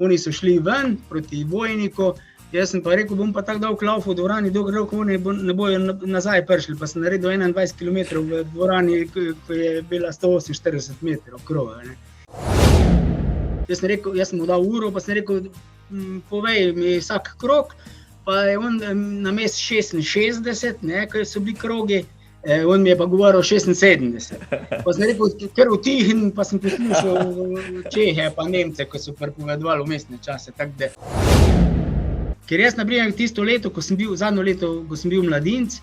oni so šli ven proti Vojniku, jaz sem pa rekel, bom pa tako dolgo laufal v dvorani, dokler oni ne bojo nazaj prišli, pa sem naredil 21 km v dvorani, ko je bila 148 metrov kroga. Jaz sem mu dal uro, pa sem rekel, povej mi vsak krog, pa je on namest 66, ko so bili krogi, on mi je pa govoril 76. Pa sem rekel, ker utihin, pa sem poslušal Čehe pa Nemce, ko so pripovedovali vmesne čase. Ker jaz, naprimer, tisto leto, zadnjo leto, ko sem bil mladinec,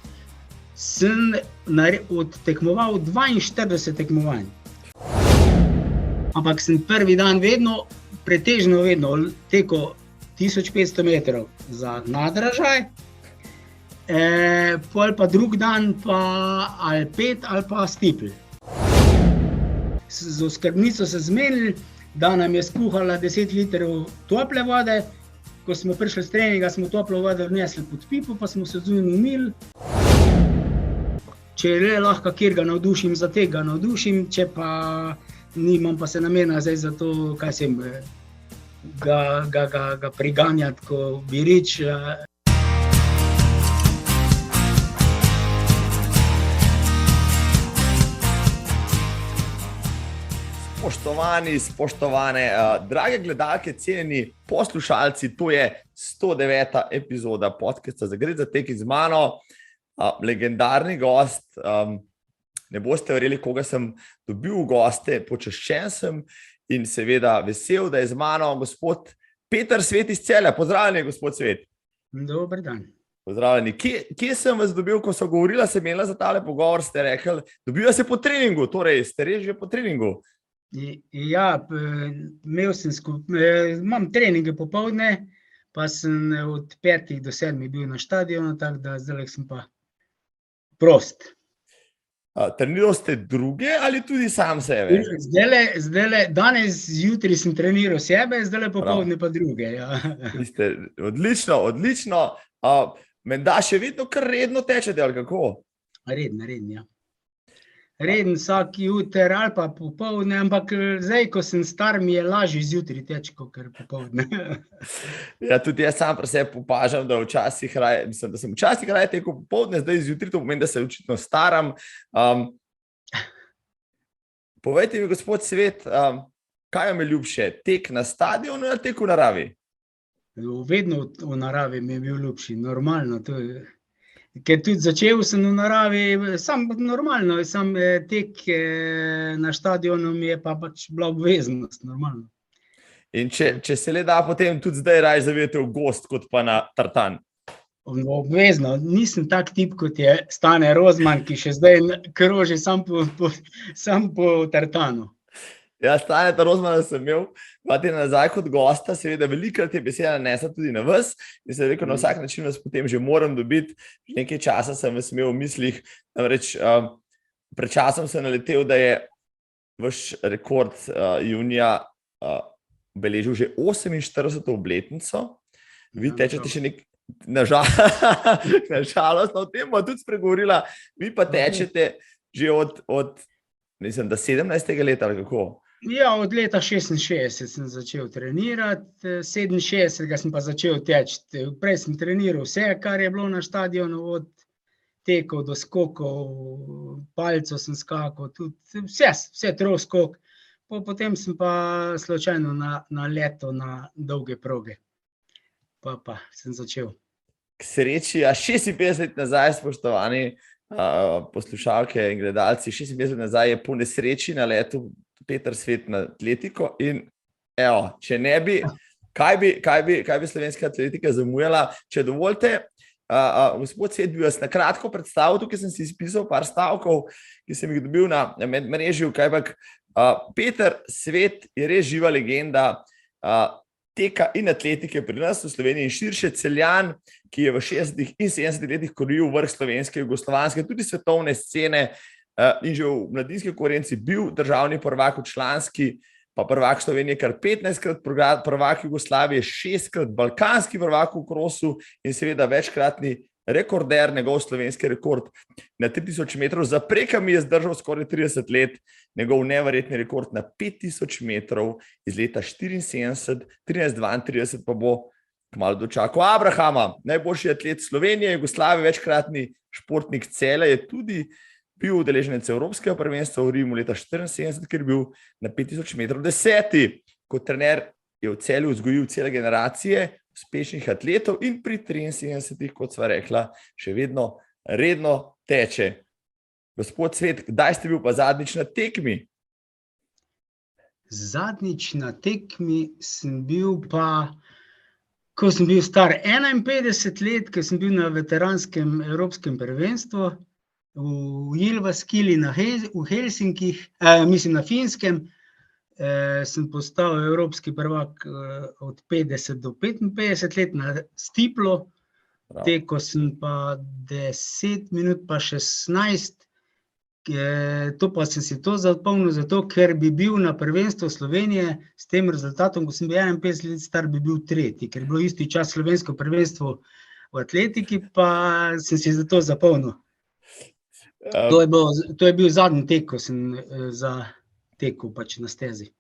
sem odtekmoval 42 tekmovanj. Ampak sem prvi dan pretežno vedno tekel 1500 metrov za nadražaj, pol pa drug dan pa ali 5 ali pa stipl. Z oskrbnico se zmenili, da nam je skuhala 10 litrov tople vode. Ko smo prišli s treninga, smo toplo vodo vnesli pod pipo, pa smo se zunaj umili. Če je lahko kjer ga navdušim, za tega navdušim, če pa nimam pa se namena zdaj za to, kaj sem ga priganjati, ko bi rič. Spoštovani, spoštovane, drage gledalke, cenjeni poslušalci, to je 109. epizoda podcasta Zagret za tek z mano. Legendarni gost, ne boste verjeli, koga sem dobil v goste, počaščen sem in seveda vesel, da je z mano gospod Peter Svet iz Celja. Pozdravljeni, gospod Svet. Dober dan. Pozdravljeni. Kje sem vas dobil, ko so govorila, sem imela za tale pogovor, ste rekli, dobiva se po treningu, torej ste res že po treningu. Ja, imam treninge popoldne, pa sem od 5 do 7 bil na štadionu, tako da zdaj sem pa prost. Treniral ste druge ali tudi sam sebe? Danes zjutraj sem treniral sebe, zdaj popoldne pa druge. Ja. Odlično. Menda še vedno kar redno tečete, ali kako? Reden, ja. Reden vsak jutr ali pa popoldne, ampak zdaj, ko sem star, mi je lažje zjutraj teči, kakor popoldne. Ja, tudi jaz sam pri sebi opažam, da sem včasih raje tekel popoldne, zdaj zjutraj, to pomeni, da se očitno staram. Povejte mi, gospod Svet, kaj vam je ljubše, tek na stadionu ali tek v naravi? Vedno v naravi mi je bil ljubši, normalno, to je. Ker tudi začel sem v naravi, normalno, tek na štadionu mi je pa pač bila obveznost, normalno. In če se le da, potem tudi zdaj raje zavijete v gost, kot pa na tartan? Obvezno, nisem tak tip, kot je Stane Rozman, ki še zdaj kroži sam po tartanu. Ja, Staneta Rozmana sem imel 2 tedna nazaj kot gosta, seveda velikrat je beseda nesla tudi na vas in sem rekel, na vsak način vas potem že moram dobiti. Nekaj časa sem vas imel v mislih, namreč pred časom sem naletel, da je vaš rekord junija beležil že 48. obletnico. Vi tečete še nažalost, o tem bomo tudi spregovorila, vi pa tečete že od mislim, da 17. leta, ali kako? Ja, od leta 66 sem začel trenirati, 67 sem pa začel teči. Prej sem treniral vse, kar je bilo na štadionu, od tekov do skokov, palco sem skakal, tudi vse troskok. Potem sem pa slučajno naletel na dolge proge. Pa sem začel. K sreči, 56 let nazaj, spoštovani poslušalke in gledalci, 56 let nazaj je po nesreči naletel Peter Svet na atletiko in evo, če ne bi, kaj bi slovenska atletika zamujala, če dovolite, gospod Svet, bi vas na kratko predstavil, tukaj sem si izpisal par stavkov, ki sem jih dobil na medmrežju, kajpak Peter Svet je res živa legenda teka in atletike pri nas v Sloveniji in širše, Celjan, ki je v 60. in 70. letih koril vrh slovenske, jugoslovanske, tudi svetovne scene in že v mladinski konkurenci bil državni prvak v članski, pa prvak Slovenije kar 15-krat, prvak Jugoslavije 6-krat, balkanski prvak v krosu in seveda večkratni rekorder, njegov slovenski rekord na 3000 metrov, za prekami je zdržal skoraj 30 let, njegov neverjetni rekord na 5000 metrov iz leta 74, 13-32 pa bo kmalu dočakal Abrahama, najboljši atlet Slovenije, Jugoslavije, večkratni športnik Celja, je tudi bil udeleženec Evropskega prvenstva v Rimu leta 74, ker je bil na 5000 metrov 10. Kot trener je v Celju vzgojil cele generacije uspešnih atletov in pri 73, kot sva rekla, še vedno redno teče. Gospod Svet, kdaj ste bil pa zadnjič na tekmi? Zadnjič na tekmi sem bil pa, ko sem bil star 51 let, ko sem bil na veteranskem evropskem prvenstvu v Ilvaskili v Helsinkih, mislim na Finskem, sem postal evropski prvak od 50 do 55 let na stiplu, tekel sem pa 10 minut pa 16, to pa sem si to zapomnil zato, ker bi bil na prvenstvu Slovenije s tem rezultatom, ko sem bil 51 let star, bi bil tretji, ker je bilo isti čas slovensko prvenstvo v atletiki, pa sem si zato zapomnil. To je bil zadnji tek, ko sem tekel pač na stezi.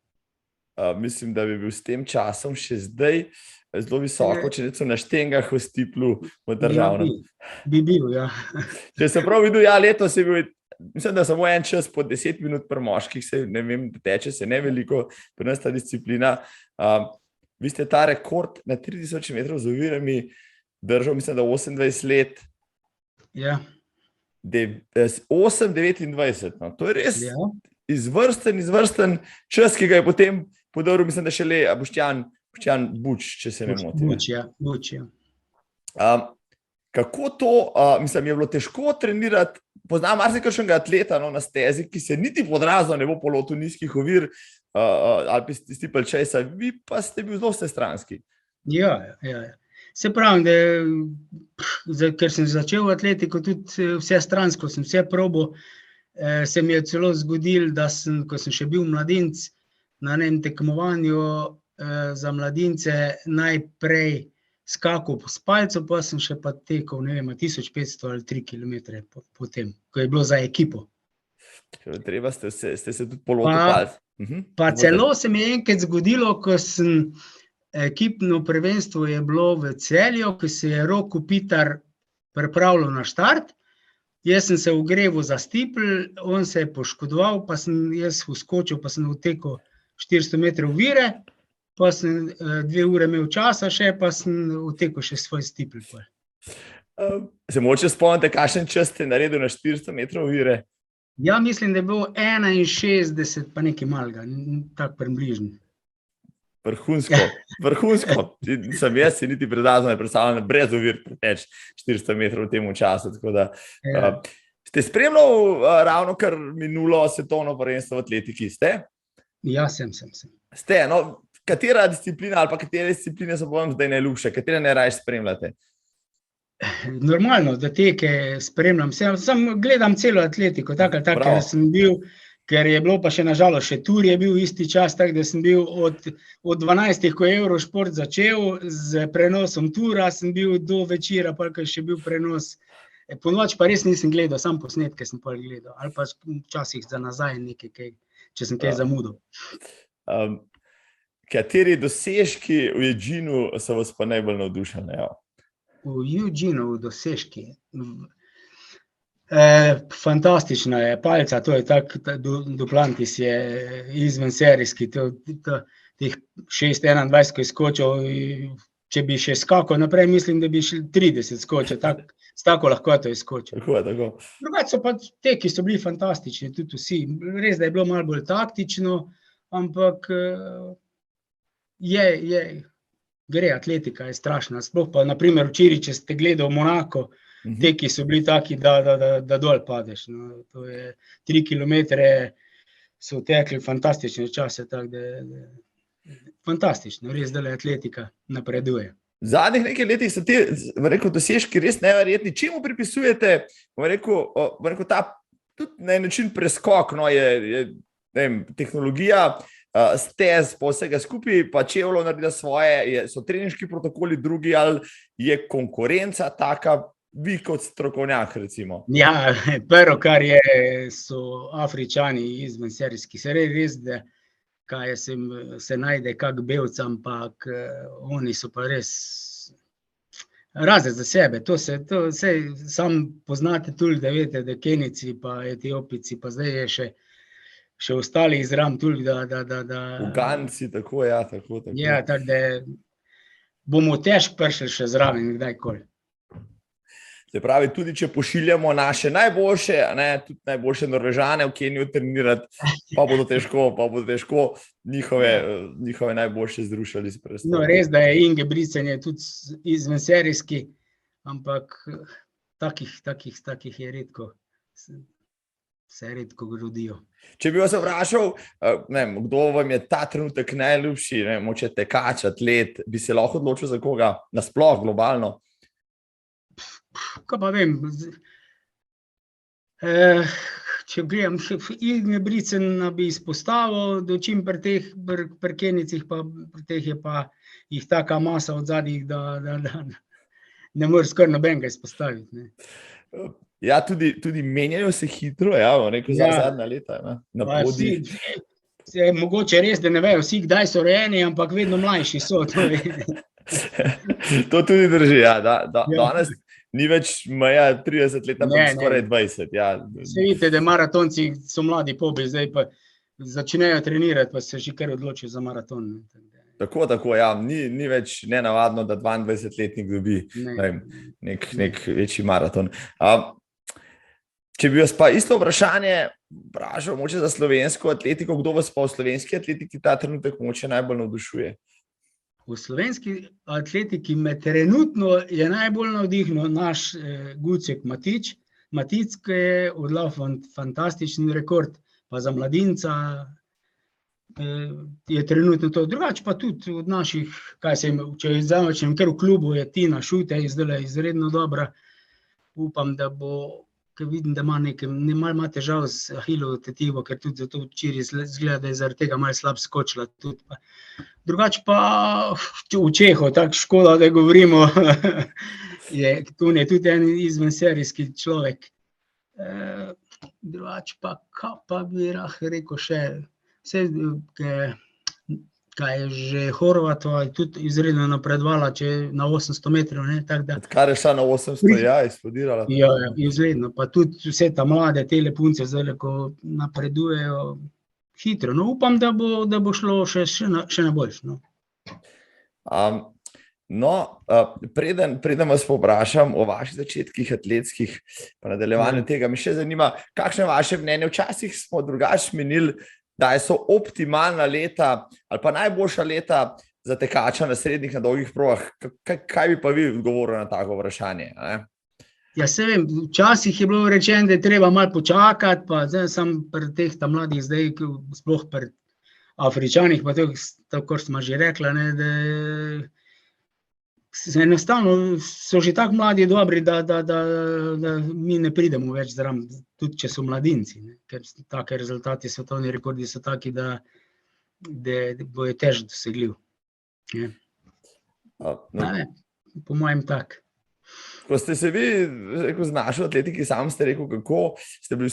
Mislim, da bi bil s tem časom še zdaj zelo visoko, če ne na štengah v stiplu v državnem. Bi bil, ja. Če sem prav videl, letos je bil, mislim, da samo en čas po 10 minut pri moških, ne vem, teče se ne veliko, pri nas ta disciplina. Vi ste ta rekord na 3000 metrov z ovirami držal, mislim, da 28 let. Ja. 8:29, no. To je res izvrsten čas, ki ga je potem podaril, mislim, da šele Boštjan Buč, če se ne motim. Buč, ja. Kako to, mislim, je bilo težko trenirati, poznam marsikakšnega atleta na stezi, ki se niti podrazno ne bo polotil nizkih ovir, ali pa stipl česa, vi pa ste bil zelo vsestranski. Ja. Se pravim, ker sem začel v atletiko tudi vsestransko, sem vse probal, se mi je celo zgodilo, da sem, ko sem še bil mladinec, na enem tekmovanju za mladince najprej skakal s palco, pa sem še pa tekel, ne vem, 1500 ali 3 kilometre potem, ko je bilo za ekipo. Treba ste se tudi polotil palc. Pa celo se mi je enkrat zgodilo, ko sem ekipno prvenstvo je bilo v Celju, ko se je Rok Kopitar pripravljal na štart. Jaz sem se ogreval za stipl, on se je poškodoval, pa sem jaz vskočil, pa sem utekel 400 metrov vire, pa sem 2 ure imel časa še, pa sem utekel še svoj stipl. Se mogoče spomnite, kakšen čas ste naredil na 400 metrov vire? Ja, mislim, da je bilo 61, pa nekaj malega, tak približno. Vrhunsko. Sem jaz si niti predazno ne predstavljam, brez ovir preteč 400 metrov v tem času. Tako da, ste spremljal ravno kar minulo svetovno prvenstvo v atletiki, ste? Ja, sem. Ste, no, katera disciplina ali pa katere discipline so vam zdaj najljubše, katere najraje spremljate? Normalno, da teke spremljam, sam gledam celo atletiko, tako ker sem bil, ker je bilo pa še nažalost še tur je bil isti čas, tako da sem bil od 12, ko je Eurošport začel, z prenosom tura sem bil do večera, pa ko je še bil prenos. Ponoči pa res nisem gledal, sam posnetke sem pa gledal, ali pa včasih za nazaj nekaj, če sem kaj zamudil. Kateri dosežki v Eugenu so vas pa najbolj navdušali? V Eugenu dosežki? Fantastična je palca, to je Duplantis je izven serijski, teh 6:21, ko je skočil, če bi še skakal naprej, mislim, da bi še 30 skočil, s tako lahkoto je skočil. Drugače so pa te, ki so bili fantastični, tudi vsi, res da je bilo malo bolj taktično, ampak gre, atletika je strašna, sploh pa naprimer včeraj, če ste gledali Monako, te, ki so bili taki, da dol padeš. No, to je 3 kilometre so tekli fantastične čase, tako da fantastično, res da atletika napreduje. V zadnjih nekaj letih so te, dosežki res neverjetni. Čemu pripisujete, ta tudi na način preskok, no, je tehnologija, stez pa vsega skupaj, pa čevljev naredila svoje, so treninški protokoli drugi, ali je konkurenca taka vi kot strokovnjak, recimo? Ja, prvo, kar je, so Afričani izven serijski. Se res, da kaj se najde kak belc, ampak oni so pa res razred za sebe. To sam poznate tudi, da veste, da Kenijci pa Etiopici, pa zdaj je še ostali izram tudi, da Uganci, tako, ja, tako. Ja, tako da bomo težko prišli še zraven kdajkoli. Se pravi, tudi če pošiljamo naše najboljše, tudi najboljše Norvežane v Kenijo trenirati, pa bodo težko njihove najboljše zrušali s predstavom. No, res, da je Ingebrigtsen je tudi izven serijski, ampak takih je redko, se redko rodijo. Če bi vas vprašal, kdo vam je ta trenutek najljubši, moče tekač, atlet, bi se lahko odločil za koga, nasploh, globalno? Kaj pa vem, če gledam, Ingebrigtsen bi izpostavil, dočim pri Kenijcih, pa pri teh je pa jih taka masa od zadnjih, da ne moreš skoraj nobenega izpostaviti. Ja, tudi menjajo se hitro, rekel za zadnja leta na podijih. Mogoče res, da ne vejo vsi, kdaj so rojeni, ampak vedno mlajši so. To tudi drži, danes ni več meja 30 let, ampak skoraj 20. Ja. Se vidite, da maratonci so mladi pobi, zdaj pa začnejo trenirati, pa se že kar odločijo za maraton. Tako, ja, ni več nenavadno, da 22-letnik dobi nek večji maraton. Če bi vas pa isto vprašanje vprašal, moče za slovensko atletiko, kdo vas pa v slovenski atletiki ta trenutek moče najbolj navdušuje? V slovenski atletiki me trenutno je najbolj navdihnil naš Gucek Matic, ki je odlaufal fantastičen rekord, pa za mladinca je trenutno to. Drugače pa tudi od naših, če vzamem kar v klubu, je Tina Šute, izredno dobra. Upam, da bo, ker vidim, da ima težav z ahilovo tetivo, ker tudi zato včeraj izgleda, da je zaradi tega malo slab skočila tudi. Drugače pa v Čeho, tako škoda, da govorimo, je tudi en izven serijski človek. Drugače pa bi rekel še, kaj je že Horvatova, je tudi izredno napredovala na 800 metrov. Odkar je šla na 800, izplodirala. Ja, izredno. Pa tudi vse ta mlade tele punce, zdaj, ko napredujejo hitro. No, upam, da bo šlo še na boljše. Preden vas povprašam o vaših začetkih atletskih, pa nadaljevanju tega, me še zanima, kakšno je vaše mnenje? Včasih smo drugače menili, da so optimalna leta ali pa najboljša leta za tekača na srednjih, na dolgih progah. Kaj bi pa vi odgovorili na tako vprašanje? Ja, se vem, včasih je bilo rečeno, da je treba malo počakati, pa zdaj sem pri teh mladih zdaj, sploh pri Afričanih, pa tako, kot smo že rekla, da enostavno so že tako mladi dobri, da mi ne pridemo več zraven, tudi če so mladinci, ker take rezultati, svetovni rekordi so taki, da bojo težko dosegljiv. Po mojem tak. Ko ste se vi z našo atletiki, sam ste rekel, kako ste bili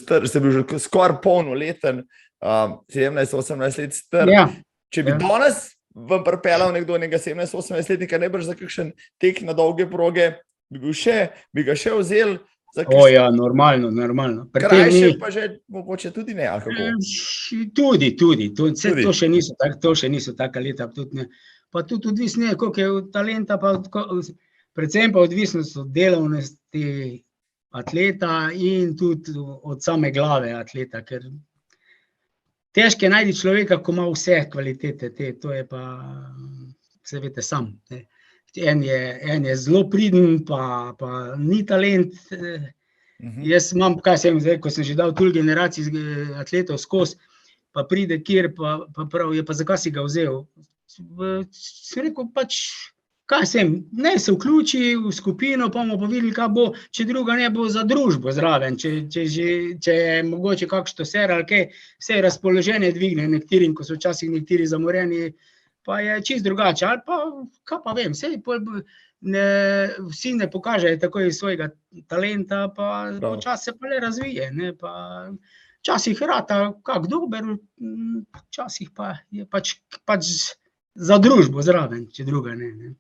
že skoraj polnoleten, 17-18 let star. Če bi danes vam pripeljal nekdo nekega 17-18 letnika, najbrž za kakšen tek na dolge proge, bi ga še vzel? Ja, normalno. Krajše pa že mogoče tudi ne, ali kako? Tudi. To še niso taka leta. Pa tudi odvisno je, koliko je talenta, predvsem pa odvisnost od delovnosti atleta in tudi od same glave atleta, ker težko je najti človeka, ko ima vse kvalitete, to je pa, se veste sam. En je zelo priden, pa ni talent. Jaz imam, ko sem že dal tudi generacij atletov skozi, pa pride kjer, pa prav je, pa zakaj si ga vzel? Sem rekel, ne se vključi v skupino, pa bomo pa videli, kaj bo, če druga ne bo za družbo zraven, če je mogoče kakšno ser ali kaj, vse razpoloženje dvigne nekaterim, ko so včasih nekateri zamorjeni, pa je čist drugače, ali pa, kaj pa vem, sej vsi ne pokažejo takoj svojega talenta, pa počasi se pa le razvije, ne, pa včasih rata kak dober, včasih pa je pač za družbo zraven, če druga ne.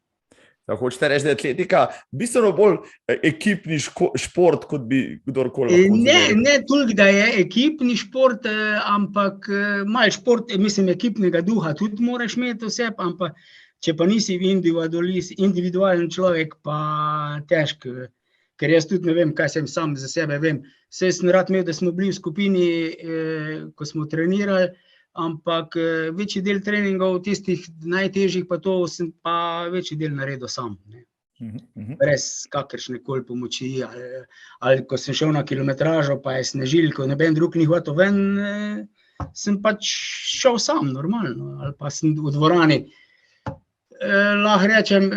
Tako hočete reči, da je atletika bistveno bolj ekipni šport, kot bi kdorkoli lahko zadovoljil? Ne toliko, da je ekipni šport, ampak malo šport, mislim, ekipnega duha tudi moraš imeti vse, ampak če pa nisi individualen človek, pa težko, ker jaz tudi ne vem, kaj sem sam za sebe vem. Saj sem rad imel, da smo bili v skupini, ko smo trenirali, ampak večji del treningov, tistih najtežjih pa to sem pa večji del naredil sam, ne. Brez kakršnekoli pomoči, ali ko sem šel na kilometražo, pa je snežil, ko noben drug ni hotel ven, sem pač šel sam, normalno, ali pa sem v dvorani. Lahko rečem,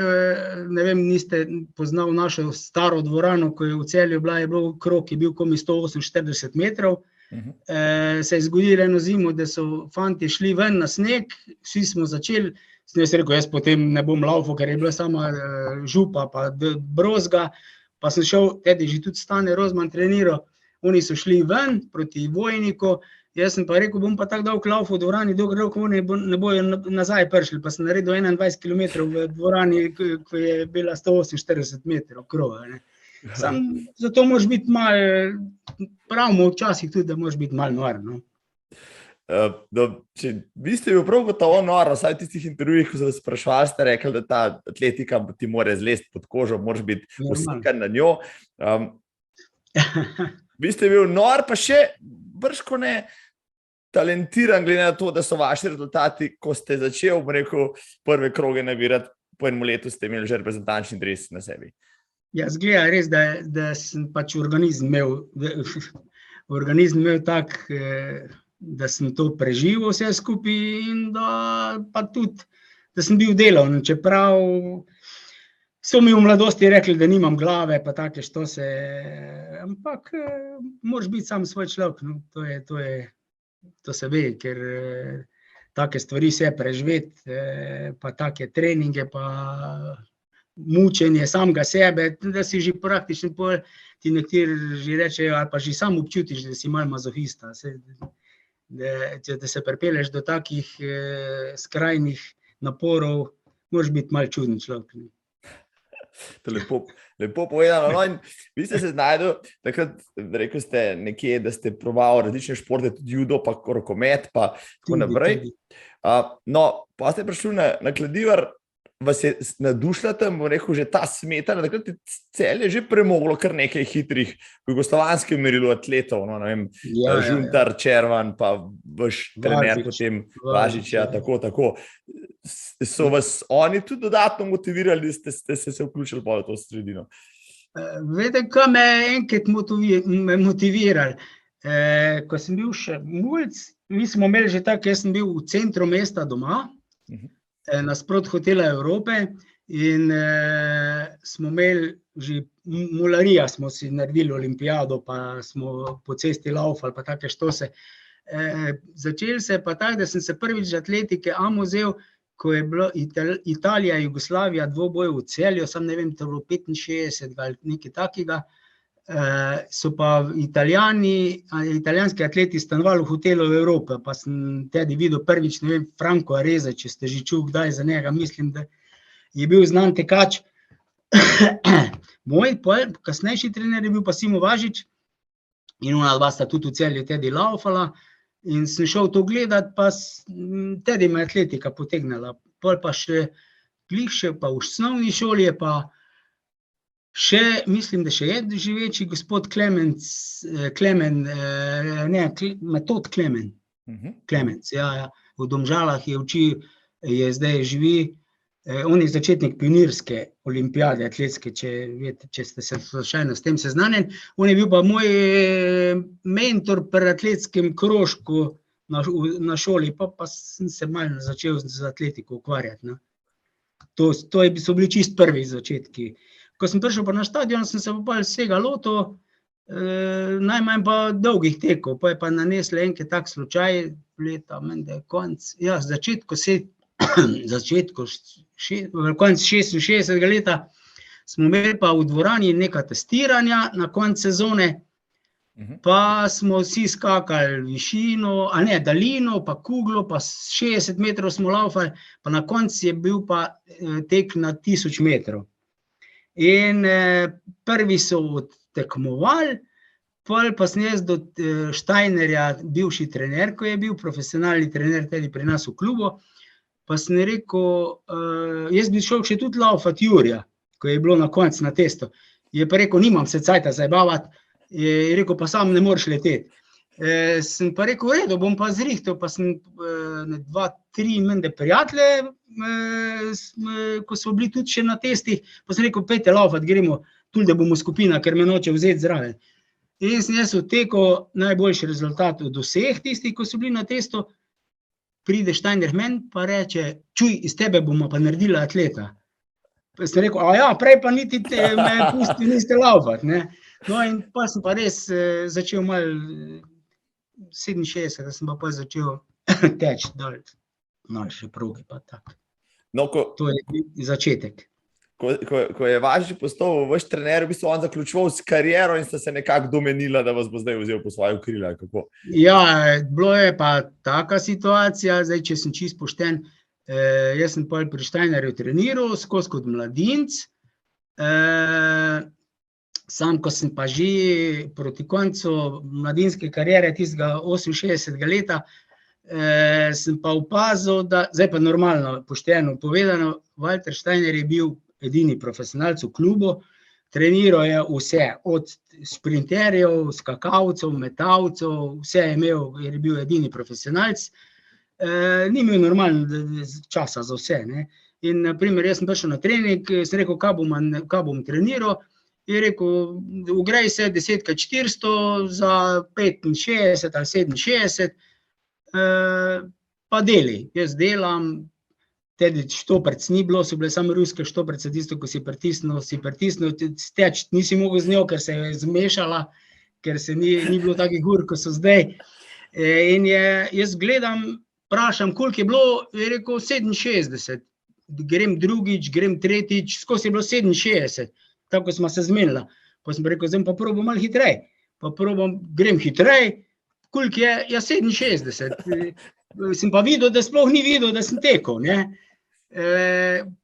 ne vem, niste poznal našo staro dvorano, ko je v Celju bila, je bil krog, je bil komaj 148 metrov. Se je zgodilo eno zimo, da so fanti šli ven na sneg, vsi smo začeli, sem jaz rekel, jaz potem ne bom laufal, ker je bila sama župa pa brozga, pa sem šel, tedi že tudi Stane Rozman treniral, oni so šli ven proti Vojniku, jaz sem pa rekel, bom pa tako dolgo laufal v dvorani, dokler oni ne bojo nazaj prišli, pa sem naredil 21 kilometrov v dvorani, ko je bila 148 metrov kroga, ne. Zato moraš biti malo, pravimo včasih tudi, da moraš biti malo nor, no. Vi ste bil prav gotovo nor, vsaj v tistih intervjujih, ko so vas sprašvali, ste rekli, da ta atletika ti mora zlesti pod kožo, moraš biti usikan na njo. Vi ste bil nor, pa še brško ne talentiran, glede na to, da so vaši rezultati, ko ste začel, bom rekel, prve kroge nabirati, po enem letu ste imeli že reprezentančni dres na sebi. Ja, zgleda res, da sem pač organizem imel tak, da sem to preživel vse skupaj in da pa tudi, da sem bil delovn, čeprav so mi v mladosti rekli, da nimam glave, pa take štose, ampak moraš biti sam svoj človek, no, to se ve, ker take stvari se preživeti, pa take treninge, pa mučenje samega sebe, da si že praktično ti nekateri že rečejo, ali pa že sam občutiš, da si malo mazohista, da se pripelješ do takih skrajnih naporov, moraš biti malo čuden človek. To lepo povedano. No, in vi ste se znašli, takrat rekel ste nekje, da ste probali različne športe, tudi judo, pa rokomet, pa tako naprej. No, pa ste prišli na kladivar, vas je nadušila tam, bom rekel, že ta smetana, takrat je Celje že premoglo kar nekaj hitrih v jugoslovanskem merilu atletov, no, ne vem, Žuntar, Červan, pa vaš trener potem Važič, ja, tako. So vas oni tudi dodatno motivirali, da ste se vključili v to sredino? Veste, kaj me enkrat motivirali? Ko sem bil še mulc, mi smo imeli že tako, jaz sem bil v centru mesta doma, nasprot hotela Evrope in smo imeli že mularija, smo si naredili olimpijado, pa smo po cesti laufali, pa take štose. Začeli se pa tako, da sem se prvič atletike vzel, ko je bilo Italija, Jugoslavija, dvoboj v Celju, sam ne vem, to je bilo 65 ali nekaj takega, so pa italijanski atleti stanovali v hotelu Evrope, pa sem tedi videl prvič, ne vem, Franco Areza, če ste že čuli kdaj za njega, mislim, da je bil znan tekač. Moj kasnejši trener je bil pa Simo Važič in ona dva sta tudi v Celju tedi laufala in sem šel to gledat, pa tedi me atletika potegnila. Pol pa še pa v osnovni šoli je pa še, mislim, da še je živeči gospod Metod Klemenc, ja, v Domžalah je učil, je zdaj živi, on je začetnik pionirske olimpijade atletske, če ste se slučajno s tem seznanjeni. On je bil pa moj mentor pri atletskem krožku na šoli, pa sem se malo začel z atletiko ukvarjati. To so bili čist prvi začetki. Ko sem prišel pa na stadion, sem se pa vsega lotil, najmanj pa dolgih tekov, pa je pa naneslo enkrat tak slučaj, leta, menda je konc, ja, začetku začetku, konec 66. leta, smo imeli pa v dvorani neka testiranja na konc sezone, pa smo vsi skakali višino, daljino, pa kuglo, pa 60 metrov smo laufali, pa na koncu je bil pa tek na 1000 metrov. In prvi so odtekmovali, pa sem jaz do Steinerja, bivši trener, ko je bil profesionalni trener tudi pri nas v klubu, pa sem rekel, jaz bi šel še tudi laufati Jurija, ko je bilo na koncu na testu. Je pa rekel, nimam se cajta zabavati, je rekel, pa sam ne moreš leteti. Sem pa rekel, v redu, bom pa zrihtel, pa sem 2-3 mende prijatelje, ko so bili tudi še na testih, pa sem rekel, pejte laufati, gremo, tudi da bomo skupina, ker me noče vzeti zraven. In sem jaz odtekel najboljši rezultat od vseh tistih, ko so bili na testu, pride Steiner men, pa reče, čuj, iz tebe bomo pa naredila atleta. Pa sem rekel, prej pa niti me pusti niste laufati, ne. No in pa sem pa res začel malo 67, da sem pa začel teči dol, še progi pa tako. No, to je začetek. Ko je Važič postal vaš trener, v bistvu on zaključoval s kariero in ste se nekako domenila, da vas bo zdaj vzel po svoje krila, kako? Ja, bilo je pa taka situacija, zdaj, če sem čisto pošten, jaz sem pa pri Steinerju treniral, skozi kot mladinec, sam, ko sem pa že proti koncu mladinske kariere, tistega 68. leta, sem pa opazil, da, zdaj pa normalno, pošteno povedano, Walter Steiner je bil edini profesionalc v klubu, treniral je vse, od sprinterjev, skakalcev, metalcev, vse je imel, jer je bil edini profesionalc, ni imel normalno časa za vse, ne. In, na primer, jaz sem prišel na trening, sem rekel, kaj bom treniral, je rekel, ugrej se 10x400 za 65 ali 67, pa deli, jaz delam, tedy štoprc ni bilo, so bile samo ruske štoprce, tisto, ko si pritisnil, steč, nisi mogel z njo, ker se je zmešala, ker se ni bilo takih ur, ko so zdaj. In jaz gledam, vprašam, koliko je bilo, je rekel 67, grem drugič, grem tretjič, skozi je bilo 67, tako smo se zmenila. Pa sem rekel, zdaj pa probam malo hitrej, pa grem hitrej, koliko je, 67, sem pa videl, da sploh ni videl, da sem tekel, ne.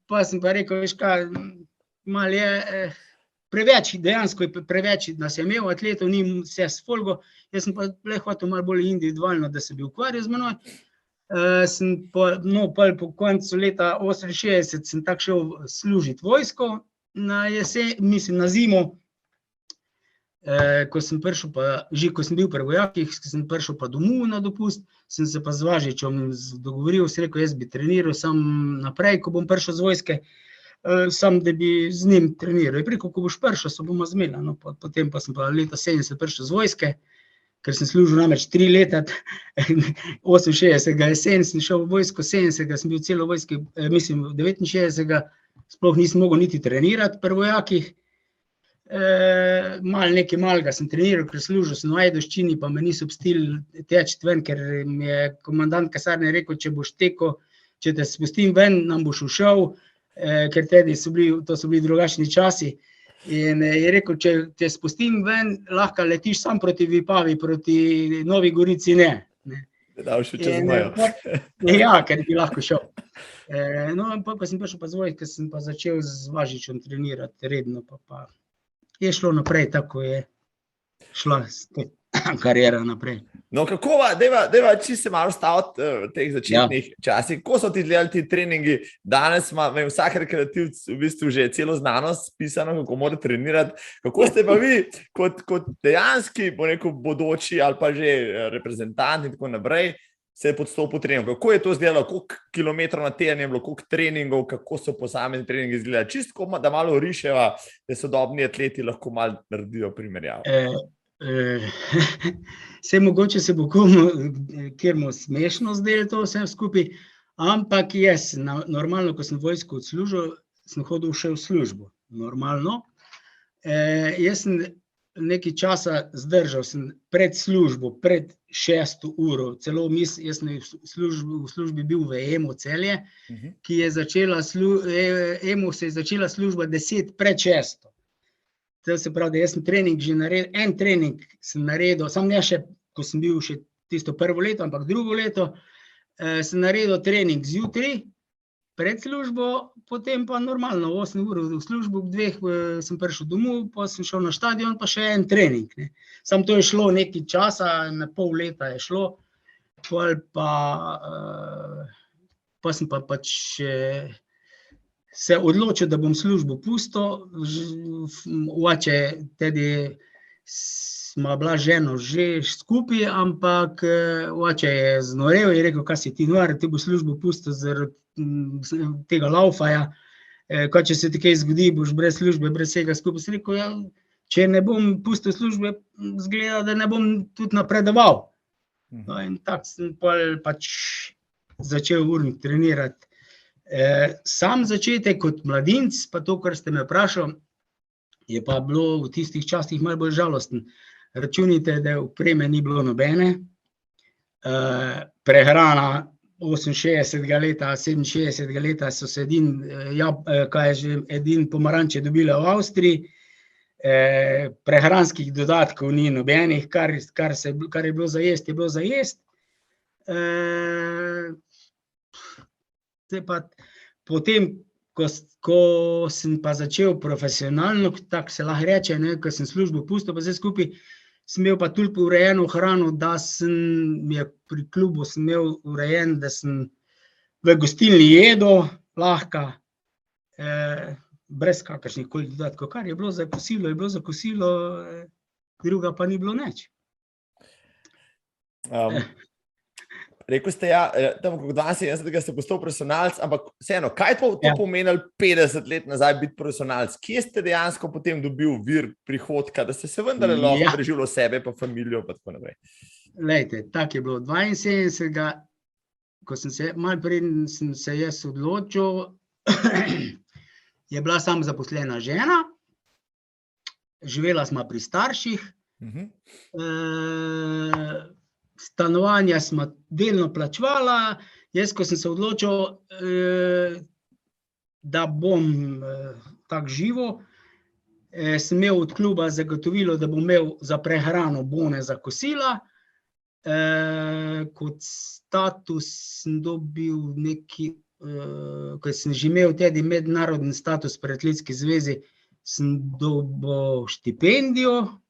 Pa sem pa rekel, veš kaj, malo je preveč, dejansko je preveč, da se je imel atletov, ni vse s folgo, jaz sem pa le hotel malo bolj individualno, da se bi ukvarjal z menoj. Po koncu leta 68 sem tako šel služiti vojsko, na zimo, ko sem prišel pa, že ko sem bil pri vojakih, sem prišel pa domov na dopust, sem se pa z Važičem dogovoril, sem rekel, jaz bi treniral sam naprej, ko bom prišel z vojske, sam da bi z njim treniral. Je rekel, ko boš prišel, se bomo zmenili, no, potem pa sem pa leta 70 prišel z vojske, ker sem služil namreč 3 leta, 68. jesen sem šel v vojsko, 70. sem bil celo vojski, mislim, 69. sploh nisem mogel niti trenirati pri vojakih, nekaj malega sem treniral, ker služil sem v Ajdovščini, pa me niso pustili teči ven, ker mi je komandant kasarne rekel, če boš tekel, če te spustim ven, nam boš ušel, ker tudi so bili drugačni časi. In je rekel, če te spustim ven, lahko letiš sam proti Vipavi, proti Novi Gorici, ne. Da boš čez mejo. Ja, ker bi lahko šel. No, pa sem prišel pa z vojske, sem pa začel z Važičem trenirati redno, pa je šlo naprej, tako je šla karijera naprej. No, kako, dajva čisto se malo staviti v teh začetnih časih, kako so ti izgledali ti treningi, danes ima vsak rekreativc v bistvu že celo znanost pisano, kako mora trenirati, kako ste pa vi kot dejanski, bodoči ali pa že reprezentant in tako naprej, se je podstopil trening. Kako je to izgledalo, koliko kilometrov na teden je bilo, koliko treningov, kako so posamezni treningi izgledali, čisto da malo riševa, da sodobni atleti lahko malo naredijo primerjavo. Saj mogoče se bo komu, kjer mu smešno zdelo to vse skupaj, ampak jaz, normalno, ko sem vojsko odslužil, sem hodil še v službo, normalno. Jaz sem nekaj časa zdržal, sem pred službo, pred 6. uro, celo jaz sem v službi bil v EMO Celje, ki je začela, EMO se je začela služba 10 pred 6. To se pravi, da jaz sem trening že naredil, en trening sem naredil, sam ne še, ko sem bil še tisto prvo leto, ampak drugo leto, sem naredil trening zjutraj, pred službo, potem pa normalno, 8 ur v službo, ob 2 sem prišel domov, pa sem šel na štadion, pa še en trening. Ne. Sam to je šlo nekaj časa, na pol leta je šlo, pa sem pa pač se odločil, da bom službo pustil. Oče, tedi smo bila ženo že skupaj, ampak oče je znorel, je rekel, kaj si ti nor, ti bo službo pustil zaradi tega laufaja, kaj če se ti kaj zgodi, boš brez službe, brez vsega skupaj. Sem rekel, ja, če ne bom pustil službe, zgleda, da ne bom tudi napredoval. No, in tako sem pač začel urnik trenirati. Sam začetek kot mladinec, pa to, kar ste me vprašali, je pa bilo v tistih časih malo bolj žalosten. Računite, da opreme ni bilo nobene, prehrana 68. leta, 67. leta so se edin pomaranče dobile v Avstriji, prehranskih dodatkov ni nobenih, kar je bilo za jest, je bilo za jest. Potem, ko sem pa začel profesionalno, tako se lahko reče, ne, ko sem službo pustil, pa vse skupaj, sem imel pa tudi urejeno hrano, da pri klubu sem imel urejen, da sem v gostilni jedel, lahko, brez kakršnih koli dodatkov. Kar je bilo za kosilo, druga pa ni bilo nič. Rekel ste, ja, tam okrog 72. ste postal profesionalc, ampak vseeno, kaj to pomenilo 50 let nazaj biti profesionalc? Kje ste dejansko potem dobil vir prihodka, da ste se vendar lahko preživljali sebe, pa familijo, pa tako naprej? Lejte, tako je bilo 72. Ko malo prej sem se jaz odločil, je bila sam zaposlena žena, živela smo pri starših, stanovanja smo delno plačevala. Jaz, ko sem se odločil, da bom tako živo, sem imel od kluba zagotovilo, da bom imel za prehrano bone za kosila. Kot status sem dobil neki, ko sem že imel tedi mednarodni status pri Atletski zvezi, sem dobil štipendijo,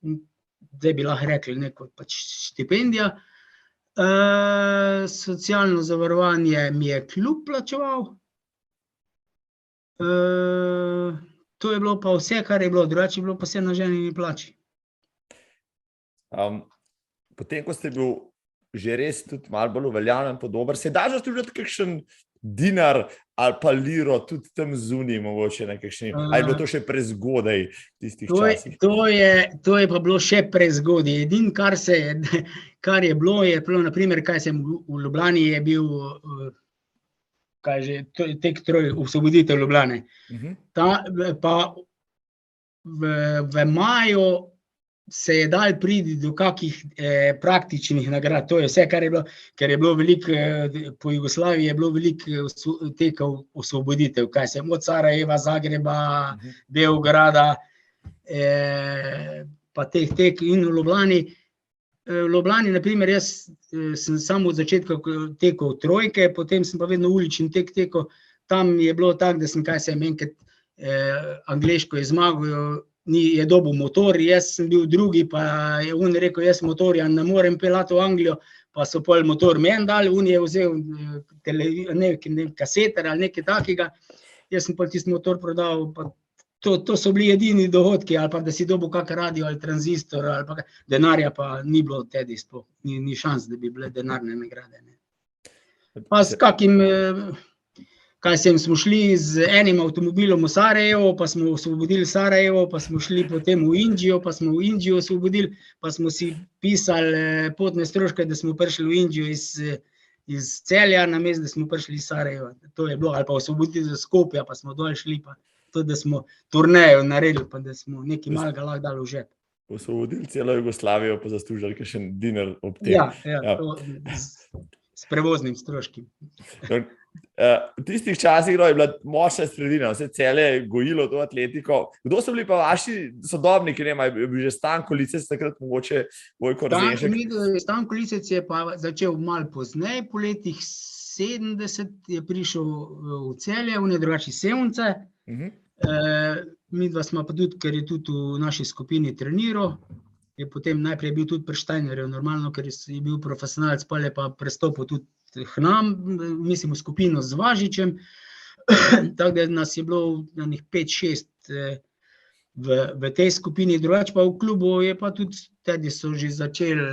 zdaj bi lahko rekli neko pač štipendija. Socialno zavarovanje mi je klub plačeval. To je bilo pa vse, kar je bilo, drugače je bilo pa vse na ženini plači. Potem, ko ste bil že res tudi malo bolj uveljavljen, dober, se da že tudi kakšen dinar ali pa liro tudi tam zunaj mogoče nekakšni, ali je bilo to še prezgodaj v tistih časih? To je pa bilo še prezgodaj. Edin, kar je bilo, naprimer, kaj sem v Ljubljani je bil, tek troj, osvoboditev Ljubljane. Pa v maju se je dal priti do kakih praktičnih nagrad. To je vse, kar je bilo, ker je bilo veliko, po Jugoslaviji je bilo veliko tekov osvoboditev, kaj se od Sarajeva, Zagreba, Beograda, pa tek in v Ljubljani. V Ljubljani, naprimer, jaz sem samo od začetka tekov trojke, potem sem pa vedno ulični tekov. Tam je bilo tako, da sem enkrat angleško je zmagal, je dobil motor, jaz sem bil drugi, pa je on rekel, jaz motorja ne morem pelati v Anglijo, pa so pol motor meni dali, on je vzel kaseter ali nekaj takega, jaz sem pol tisti motor prodal, pa to so bili edini dohodki, ali pa da si dobil kak radio ali tranzistor, ali pa denarja pa ni bilo tedi sploh, ni šans, da bi bile denarne nagrade. Pa s kakim, smo šli z enim avtomobilom v Sarajevo, pa smo osvobodili Sarajevo, pa smo šli potem v Indijo, pa smo v Indijo osvobodili, pa smo si pisali potne stroške, da smo prišli v Indijo iz Celja, namesto da smo prišli iz Sarajeva. To je bilo, ali pa osvobodili za Skopja, pa smo dol šli, pa to, da smo turnejo naredili, pa da smo nekaj malega lahko dali v žep. osvobodili celo Jugoslavijo, pa zaslužili kakšen dinar ob tem. Ja, Ja. to s prevoznim stroški. V tistih časih je bila močna sredina, vse Celje je gojilo to atletiko. Kdo so bili pa vaši sodobniki, je bil že Stanko Lisec, takrat mogoče Vojko Razenšek? Stanko Lisec je pa začel malo pozneje, po letih 70 je prišel v Celje, on je drugače iz Sevnice. Midva smo pa tudi, ker je tudi v naši skupini treniral, je potem najprej bil tudi pri Steinerju, normalno, ker je bil profesionalec, pa je pa prestopil tudi k nam, mislim v skupino z Važičem, tako da nas je bilo 5-6 v tej skupini, drugače pa v klubu je pa tudi, tedi so že začeli,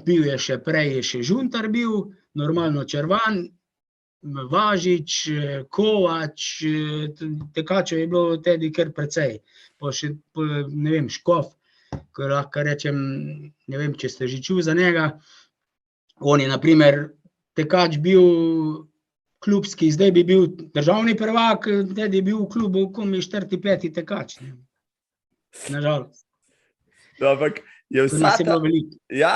bil je še prej, je še Žuntar bil, normalno Červan, Važič, Kovač, tekačev je bilo tedi kar precej, pa še, ne vem, Škof, ko lahko rečem, ne vem, če ste že čuli za njega, on je, na primer, tekač bil klubski, zdaj bi bil državni prvak, tedi je bil v klubu, ko mi 4-5 tekač, nažalost. Ampak je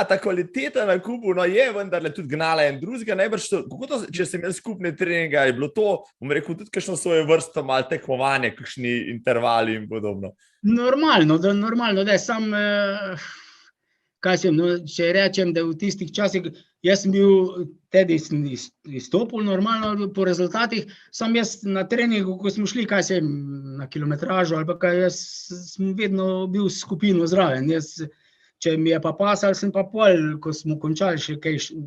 ta kvaliteta na kupu, je vendarle tudi gnala en drugega, najbrž, če sem imel skupne treninga, je bilo to, bom rekel, tudi kakšno svoje vrsto, malo tekmovanje, kakšni intervali in podobno. Normalno, da je sam, če rečem, da v tistih časih, jaz sem bil, tedi izstopil normalno po rezultatih, sam jaz na treningu, ko smo šli, na kilometražo ali pa kaj, jaz sem vedno bil s skupino zraven, če mi je pa pasal, sem pa pol, ko smo končali še kaj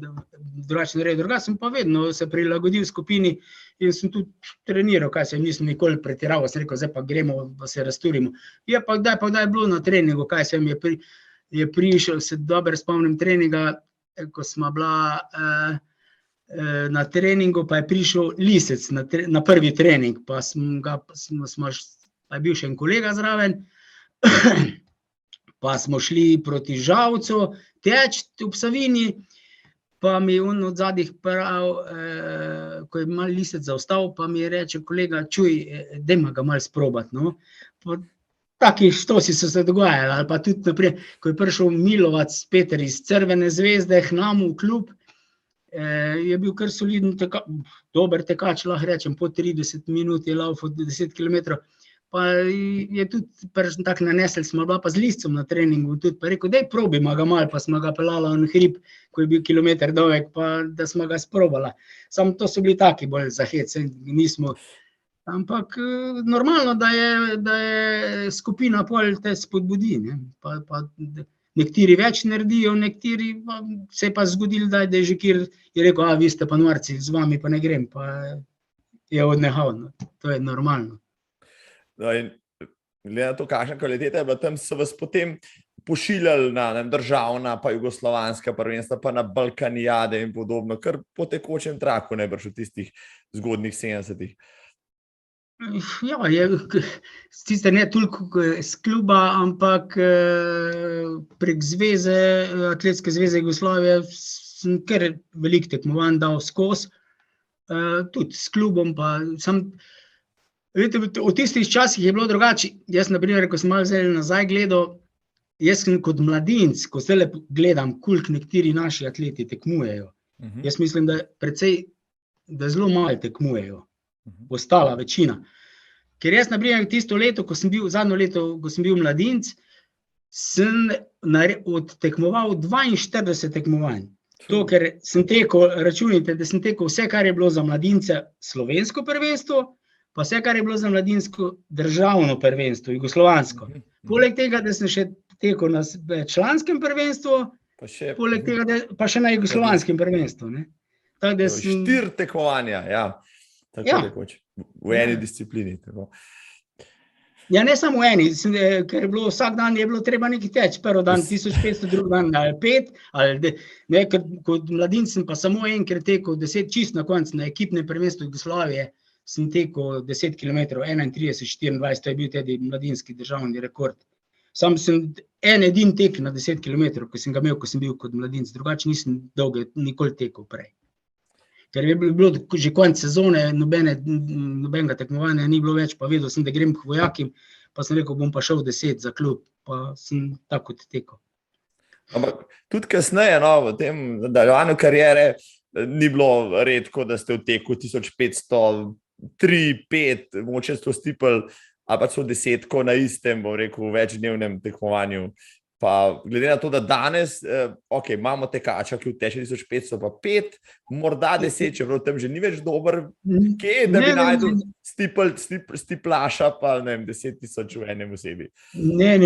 drugačne redu, sem pa vedno se prilagodil skupini in sem tudi treniral, nisem nikoli pretiraval, sem rekel, zdaj pa gremo, pa se razturimo. Je pa kdaj bilo na treningu, je prišel, se dobro spomnim treninga, ko smo bila na treningu, pa je prišel Lisec na prvi trening, pa je bil še en kolega zraven, pa smo šli proti Žalcu, teč v Psavini, pa mi on od zadnjih prav, ko je malo Lisec zaostal, pa mi reče kolega, čuj, dajmo ga malo sprobati, no. Taki štosi so se dogajali, ali pa tudi naprej, ko je prišel Milovac Peter iz Crvene zvezde k nam v klub, je bil kar soliden tekač, dober tekač, lahko rečem, po 30 minut je laufal 10 kilometrov, pa je tudi tako nanesel, smo bila pa z Liscem na treningu, tudi pa rekel, daj probimo ga malo, pa smo ga pelala na hrib, ko je bil kilometer dolg, pa da smo ga sprobala. Samo to so bili taki bolj za hec, nismo. Ampak normalno, da je skupina pol te spodbudi, pa nekateri več naredijo, nekateri se je pa zgodilo, da je že kjer je rekel, vi ste pa norci, z vami pa ne grem, pa je odnehal, to je normalno. In glede na to, kakšna kvaliteta je bila tam, so vas potem pošiljali na državna, pa jugoslovanska prvenstva, pa na balkanijade in podobno, kar po tekočem traku, najbrž v tistih zgodnjih 70-ih. Ja, sicer ne toliko z kluba, ampak prek Atletske zveze Jugoslavije sem kar veliko tekmovanj dal skozi, tudi s klubom pa sem. V tistih časih je bilo drugače, jaz na primer, ko sem malo nazaj gledal, jaz sem kot mladinec, ko zdaj gledam, koliko nekateri naši atleti tekmujejo, jaz mislim, da zelo malo tekmujejo, ostala večina. Ker jaz na primer tisto leto, zadnjo leto, ko sem bil mladinec, sem odtekmoval 42 tekmovanj. To, ker sem tekel, računite, da sem tekel vse, kar je bilo za mladince slovensko prvenstvo, pa vse, kar je bilo za mladinsko državno prvenstvo, jugoslovansko. Poleg tega, da sem še tekel na članskem prvenstvu, poleg tega, pa še na jugoslovanskem prvenstvu. 4 tekmovanja, ja. Tako rekoč, v eni disciplini. Ja, ne samo v eni, ker je bilo vsak dan je bilo treba nekaj teči, prvi dan 1500, drugi dan 5, ali ne, kot mladincem pa samo enkrat tekel 10, čist na koncu, na ekipnem prvenstvu Jugoslavije, sem tekel 10 km, 31-24, to je bil tudi mladinski državni rekord. Sam sem edin tekel na 10 km, ko sem ga imel, ko sem bil kot mladinec, drugače nisem dolgo nikoli tekel prej. Ker je bilo že konec sezone, nobenega tekmovanja ni bilo več, pa vedel sem, da grem k vojakim, pa sem rekel, bom pa šel 10 za klub, pa sem tako tekel. Ampak tudi kasneje, no, v tem nadaljevanju kariere, ni bilo redko, da ste v teku 1500, 3, 5, mogoče 100 stipl, ali pa so 10 na istem, bom rekel, večdnevnem tekmovanju. Pa glede na to, da danes, imamo tekača, ki vteče 1500, pa 5, morda 10, čeprav tam že ni več dober, kje, da bi najdel stiplaša, pa ne vem, 10,000 v enem osebi. Ne.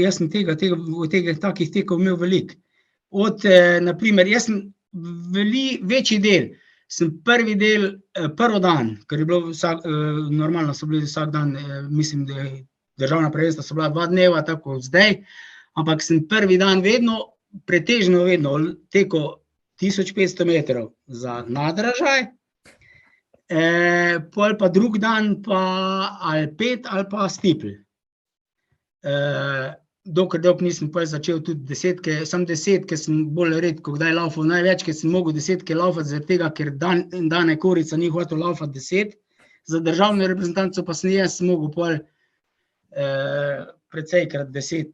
Jaz sem takih tekov imel veliko. Naprimer, jaz sem večji del, sem prvi dan, ker je bilo normalno so bili vsak dan, mislim, da državna prvenstva so bila 2 dneva, tako zdaj, ampak sem prvi dan pretežno vedno tekel 1500 metrov za nadražaj, pol pa drug dan pa ali 5 ali pa stipl. Dokler nisem začel tudi 10, sam 10, sem bolj redko kdaj laufal, največ, ker sem mogel 10 laufati, zaradi tega, ker Dane Korica ni hotel laufati 10, za državno reprezentanco pa sem mogel pol predsejkrat 10,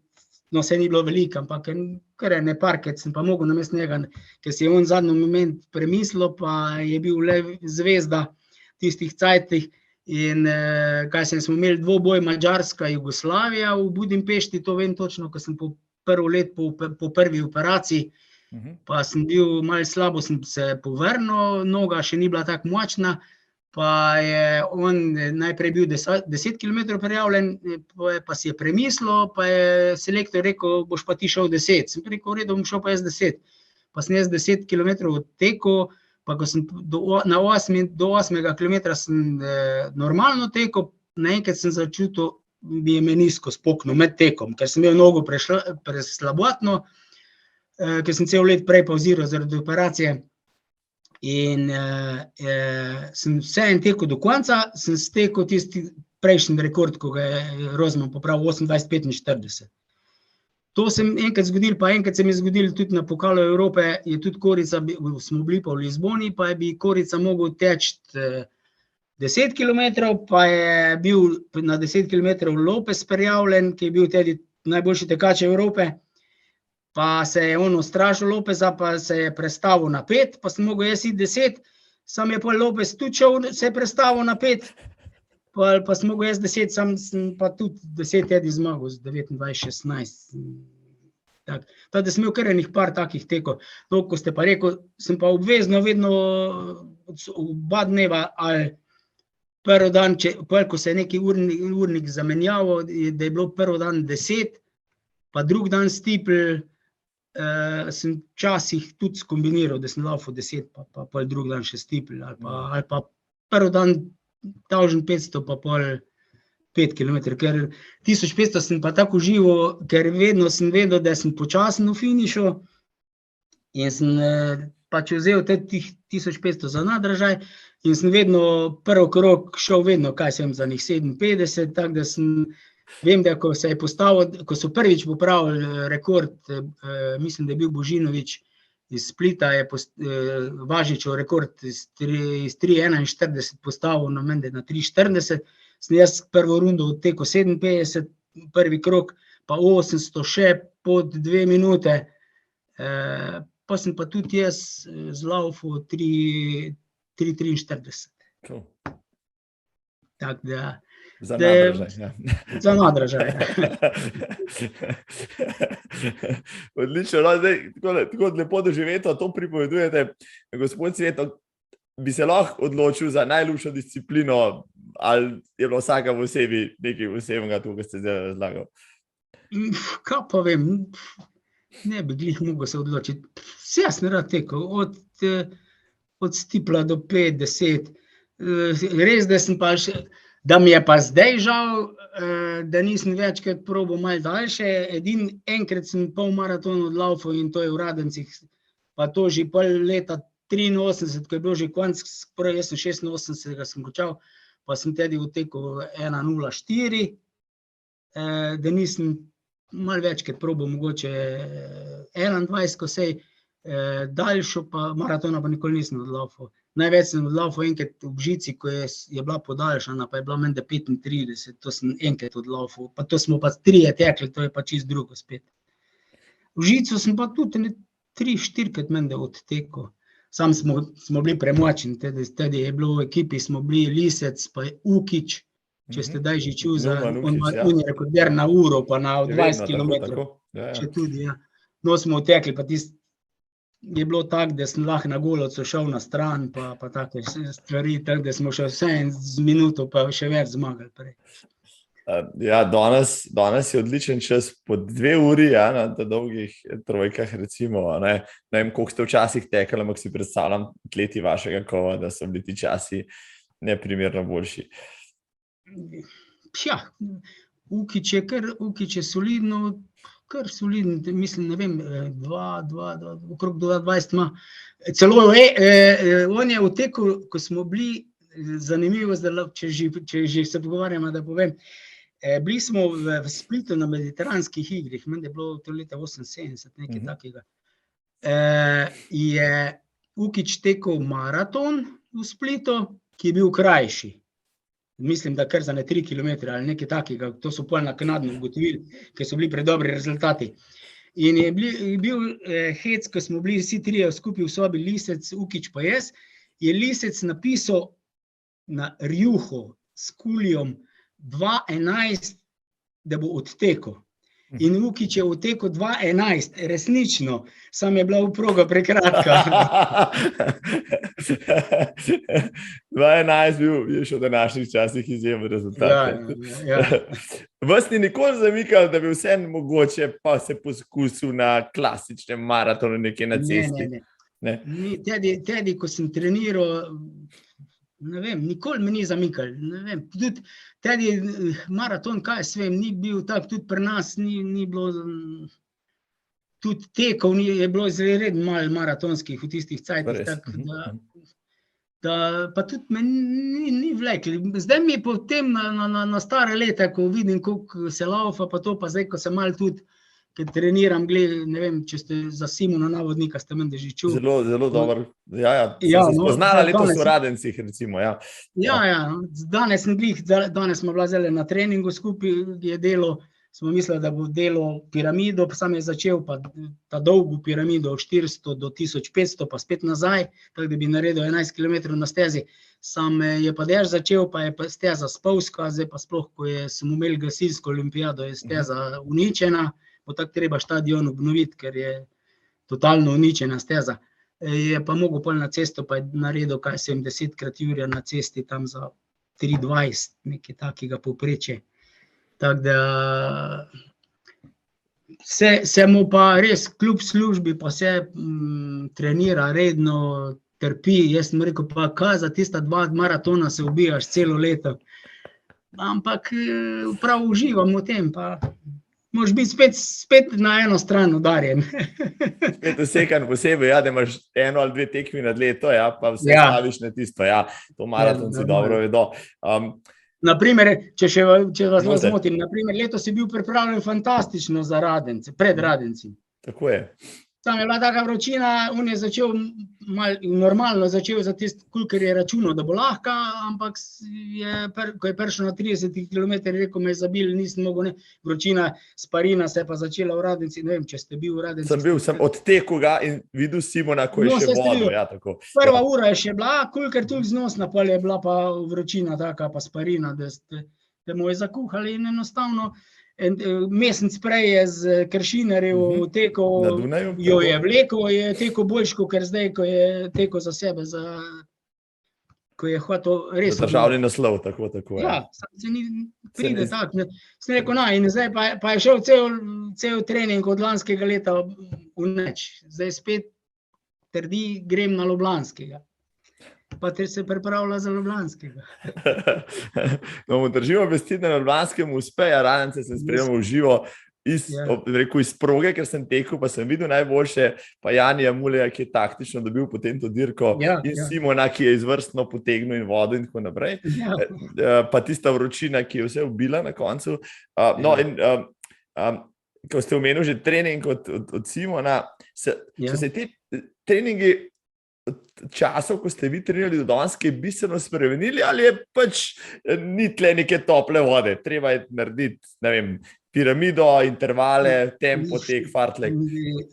no vse ni bilo veliko, ampak kar je parket, sem pa mogel namesto njega, ker si je on zadnji moment premislil, pa je bil le zvezda tistih cajtih in smo imeli dvoboj Madžarska-Jugoslavija v Budimpešti, to vem točno, ko sem prvo let po prvi operaciji, pa sem bil malo slabo, sem se povrnil, noga še ni bila tako močna, pa je on najprej bil 10 km prijavljen, pa si je premislil, pa je selektor rekel, boš pa ti šel 10. Sem rekel, v redu, bom šel pa jaz 10. Pa sem jaz 10 km tekel, pa ko sem do 8. kilometra sem normalno tekel, naenkrat sem začutil, bi je menisko spoknil med tekom, ker sem imel nogo preslabotno, ker sem cel let prej pauziral zaradi operacije. In sem vseeno tekel do konca, sem stekel tisti prejšnji rekord, ko ga je Rozman popravil, 28:45. To se mi enkrat zgodilo, pa enkrat se mi je zgodilo tudi na pokalu Evrope, je tudi Korica, smo bili pa v Lizboni, pa je bi Korica mogel teči 10 km, pa je bil na 10 km Lopez prijavljen, ki je bil tudi najboljši tekač Evrope. Pa se je on ustrašil Lopeza, pa se je prestavil na 5, pa sem mogel jaz iti 10, sam je pa Lopez tudi se je prestavil na 5, pa sem mogel jaz 10, sam sem pa tudi 10 zmagal z 29:16. Tako da sem imel kar enih par takih tekov. To, ko ste pa rekel, sem pa obvezno vedno oba dneva, ali prvi dan, ko se je neki urnik zamenjal, da je bilo prvi dan 10, pa drug dan stipl, sem včasih tudi skombiniral, da sem laufal 10, pa drug dan še stipl, ali pa prvi dan 1500, pa pol 5 km, ker 1500 sem pa tako užival, ker vedno sem vedel, da sem počasen v finišu in sem pač vzel teh 1500 za nadražaj in sem vedno prvi krog šel vedno, za njih 57, tako da sem vem, da ko so prvič popravili rekord, mislim, da je bil Božinović iz Splita, je Važičev rekord iz 3:41 postavil na 3:40, sem jaz prvo rundo tekel 57, prvi krog, pa 800 še pod 2 minute, pa sem pa tudi jaz zlaufal 3:43. Tako da za nadražaj, ja. Za nadražaj. Odlično, no, zdaj, tako lepo doživeti, to pripovedujete. Gospod Cveto, bi se lahko odločil za najljubšo disciplino, ali je bilo vsaka v osebi nekaj osebnega, to, kar ste zdaj razlagal? Kaj pa vem, ne bi glih mogel se odločiti. Vse jaz ne rad tekel, od stipla do 5, 10. Res, da sem pa še, da mi je pa zdaj žal, da nisem večkrat probal malo daljše. Enkrat sem pol maraton odlaufal in to je v Radencih, pa to že pol leta 83, ko je bilo že konc, jaz sem 86, sem končal, pa sem tudi vtekel 1:04, da nisem malo večkrat probal, mogoče 21, ko sej daljšo, pa maratona pa nikoli nisem odlaufal. Največ sem odlaufal enkrat v Žici, ko je bila podaljšana, pa je bila menda 35, to sem enkrat odlaufal, pa to smo pa 3 tekli, to je pa čisto drugo spet. V Žico sem pa tudi 3-4 menda odtekel. Sam smo bili premočeni, tedy je bilo v ekipi, smo bili Lisec, pa je Ukić, če ste daj že čul, on je rekorder na uro, pa na 20 kilometrov. Če tudi, ja. No, smo odtekli, pa je bilo tako, da sem lahko na Golovcu šel na stran, pa take stvari, tako da smo še vse z minuto, pa še več zmagali prej. Ja, danes je odličen čas po 2 uri, ja, na dolgih trojkah, recimo, ne vem, koliko ste včasih tekali, ampak si predstavljam atleti vašega kova, da so bili ti časi neprimerno boljši. Ja, Ukić je solidno, kar solidno, mislim, ne vem, okrog 20 ima. Celo on je vtekel, ko smo bili, zanimivo, če že se pogovarjamo, da povem, bili smo v Splitu na mediteranskih igrih, menda je bilo to leta 78, nekaj takega. Je Ukić tekel maraton v Splitu, ki je bil krajši. Mislim, da kar za 3 kilometre ali nekaj takega, to so pol naknadno ugotovili, ker so bili predobri rezultati. In je bil hec, ko smo bili vsi 3 skupaj v sobi, Lisec, Ukić pa jaz, je Lisec napisal na rjuho s kulijom 2:11, da bo odtekel. In Ukić je odtekel 2:11, resnično, sam je bila proga prekratka. 2:11 je še v današnjih časih izjemen rezultat. Ja. Vas ni nikoli zamikali, da bi vseeno mogoče pa se poskusil na klasičnem maratonu nekje na cesti? Ne. Tedi, ko sem treniral, ne vem, nikoli me ni zamikali, ne vem, tudi tedi maraton, kaj jaz vem, ni bil tak, tudi pri nas ni bilo, tudi tekov je bilo izredno malo maratonskih v tistih cajtih, tako da, pa tudi me ni vlekli. Zdaj mi je potem na stare leta, ko vidim, koliko se laufa, pa to, pa zdaj, ko se malo tudi, ker treniram, ne vem, če ste za Simona Navodnika, ste menda že čuli. Zelo dobro. Ja, sem se spoznala letos v Radencih, recimo, ja. Ja, danes smo bila zdaj na treningu skupaj, je delo, smo mislili, da bo delo piramido, pa sam je začel pa ta dolgo piramido od 400 do 1500, pa spet nazaj, tako da bi naredil 11 km na stezi. Sam je pa dež začel, pa je pa steza spolska, zdaj pa sploh, ko smo imeli gasilsko olimpijado, je steza uničena, bo tako treba štadion obnoviti, ker je totalno uničena steza. Je pa mogel pol na cesto, pa je naredil 70krat jurja na cesti, tam za 3:20, nekaj takega povprečje. Tako da se mu pa res kljub službi, pa se trenira redno, trpi. Jaz sem rekel, pa kaj za tista 2 maratona se ubijaš celo leto. Ampak prav uživam v tem, pa moraš biti spet na eno stran udarjen. Spet vsekan posebej, ja, da imaš 1 ali 2 tekmi na leto, ja, pa vse staviš na tisto, ja, to maratonci dobro vedo. Naprimer, če vas zmotim, naprimer, letos je bil pripravljen fantastično za Radence, pred Radenci. Tako je. Tam je bila taka vročina, on je začel normalno za tisti, kolikor je računal, da bo lahka, ampak ko je prišel na 30 km, rekel, me je zabil, nisem mogel, vročina Sparina se je pa začela v Radenci, ne vem, če ste bil v Radenci. Sem odtekel ga in videl Simona, ko je še vodil. Ja, tako. Prva ura je še bila, kolikor tudi znosna, pol je bila pa vročina taka, pa Sparina, da mu je zakuhali in enostavno mesec prej je z Kršinarjev tekel, jo je vlekel, je tekel boljš, ker zdaj, ko je tekel za sebe, ko je hotel res... Državni naslov, tako. Ja, se ni pride tako. Sem rekel, in zdaj pa je šel cel trening od lanskega leta v nič. Zdaj spet trdi, grem na Ljubljanskega. Pa te se pripravlja za Ljubljanskega. No, mu držimo vesti, da na Ljubljanskem uspe, Radence sem spremljal v živo iz proge, ker sem tekel, pa sem videl najboljše, pa Janija Muleja, ki je taktično dobil potem to dirko, Simona, ki je izvrstno potegnil in vodil in tako naprej. Pa tista vročina, ki je vse ubila na koncu. Ko ste omenili že trening od Simona, so se ti treningi časov, ko ste vi trenirali do danes, kaj bistveno spremenili, ali je pač ni tle neke tople vode, treba je narediti, ne vem, piramido, intervale, tempo, tek, fartlek.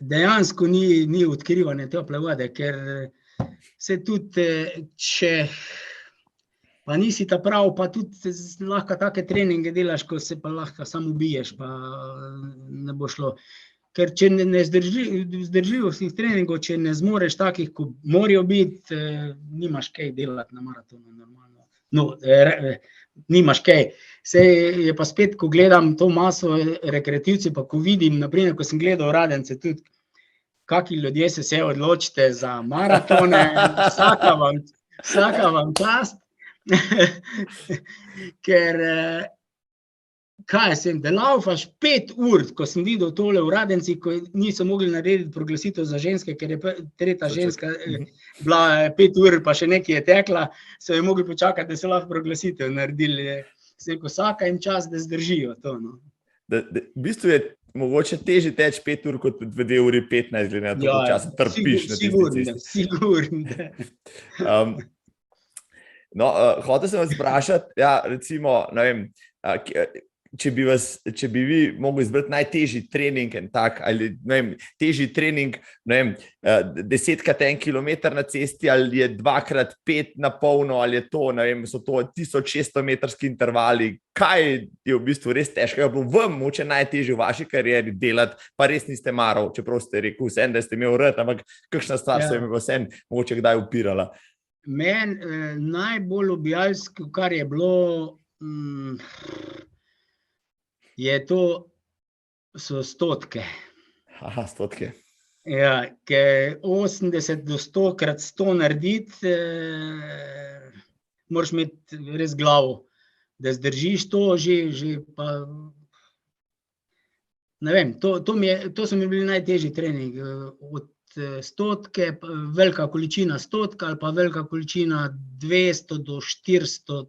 Dejansko ni odkrivanje tople vode, ker se tudi, če pa nisi ta prav, pa tudi lahko take treninge delaš, ko se pa lahko samo ubiješ, pa ne bo šlo. Ker če ne zdržljivostnih treningov, če ne zmoreš takih, ko morajo biti, nimaš kaj delati na maratonu normalno. No, nimaš kaj. Sej je pa spet, ko gledam to maso rekreativci, pa ko vidim, naprimer, ko sem gledal Radence tudi, kakvi ljudje se odločite za maratone, vsaka vam čast, ker kaj sem, da laufaš 5 ur, ko sem videl tole v Radenci, ko niso mogli narediti proglasitev za ženske, ker je tretja ženska bila 5 ur, pa še nekaj je tekla, so jo mogli počakati, da so lahko proglasitev naredili. Sem rekel, vsaka jim čas, da zdržijo to. No. V bistvu je mogoče težje teči 5 ur kot 2 uri 15, glede na to, koliko časa trpiš na tisti cesti. Sigurno. No, hotel sem vas vprašati, ja, recimo, ne vem, če bi vi mogli izbrati najtežji trening en tak, ali ne vem, težji trening, ne vem, 10x1 kilometer na cesti, ali je 2x5 na polno, ali je to, ne vem, so to 1600 metrski intervali, kaj je v bistvu res težko, je bilo vam mogoče najtežje v vaši karieri delati, pa res niste maral, čeprav ste rekel vsem, da ste imel rad, ampak kakšna stvar se je vsem mogoče kdaj upirala? Meni najbolj ubijalsko, kar je bilo, so stotke. Aha, stotke. Ja, ker 80 do 100x100 narediti, moraš imeti res glavo, da zdržiš to, že pa, ne vem, to so mi bili najtežji trening, od stotke, velika količina stotka ali pa velika količina 200 do 400,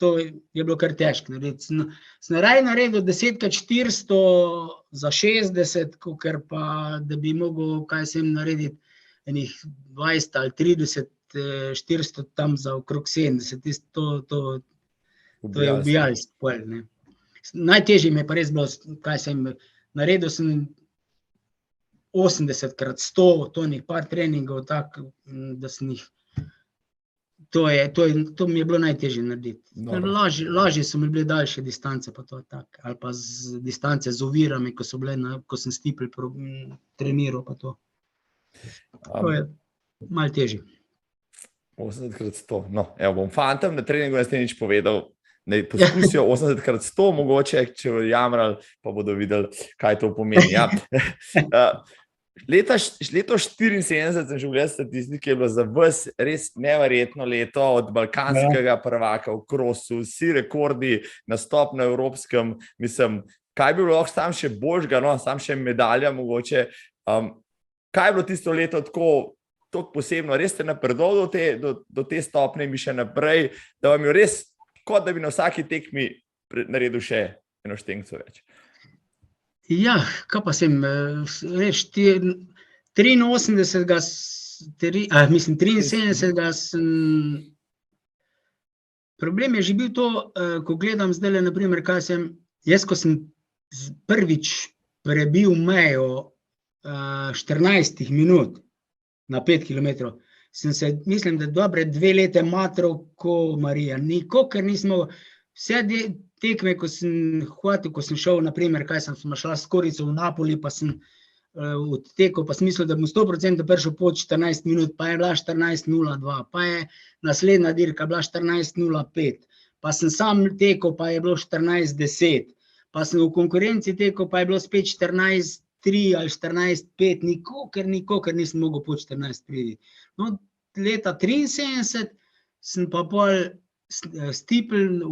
to je bilo kar težko narediti. Sem raje naredil 10x400 za 60, ker pa, da bi mogel, kaj sem narediti, enih 20 ali 30, 400 tam za okrog 70, to je ubijalsko. Najtežje mi je pa res bilo, kaj sem naredil, sem 80x100, to je par treningov, tak, da sem jih, to mi je bilo najtežje narediti. Lažje so mi bile daljše distance, pa to je tak, ali pa z distance z ovirami, ko sem stipl treniral, pa to. To je malo težje. 80x100, no, evo, bom fantom na treningu ne ste nič povedal, ne poskusijo 80x100, mogoče, če bodo jamrali, pa bodo videli, kaj to pomeni. Ja. Leto 74 sem že gledal statistike, je bilo za vas res neverjetno leto, od balkanskega prvaka v krosu, vsi rekordi, nastop na evropskem, mislim, kaj bi bilo lahko sam še božga, no, sam še medalja mogoče, kaj je bilo tisto leto tako posebno, res ste napredovali do te stopne in bi še naprej, da vam je res, kot da bi na vsaki tekmi naredil še eno štenco več. Ja, kaj pa sem, veš, 73 sem, problem je že bil to, ko gledam zdaj, naprimer, kaj sem, jaz, ko sem prvič prebil mejo 14 minut na 5 kilometrov, sem se, mislim, da dobre 2 leta matral ko Marija, ker nismo, vse tekme, ko sem hvatil, ko sem šel, naprimer, kaj sem šla s Korico v Napoli, pa sem odtekel, pa sem mislil, da bom 100% prišel pod 14 minut, pa je bila 14:02, pa je naslednja dirka bila 14:05, pa sem sam tekel, pa je bilo 14:10, pa sem v konkurenci tekel, pa je bilo spet 14:3 ali 14:5, nikokor nisem mogel pod 14:3. No, leta 73 sem pa pol stipl,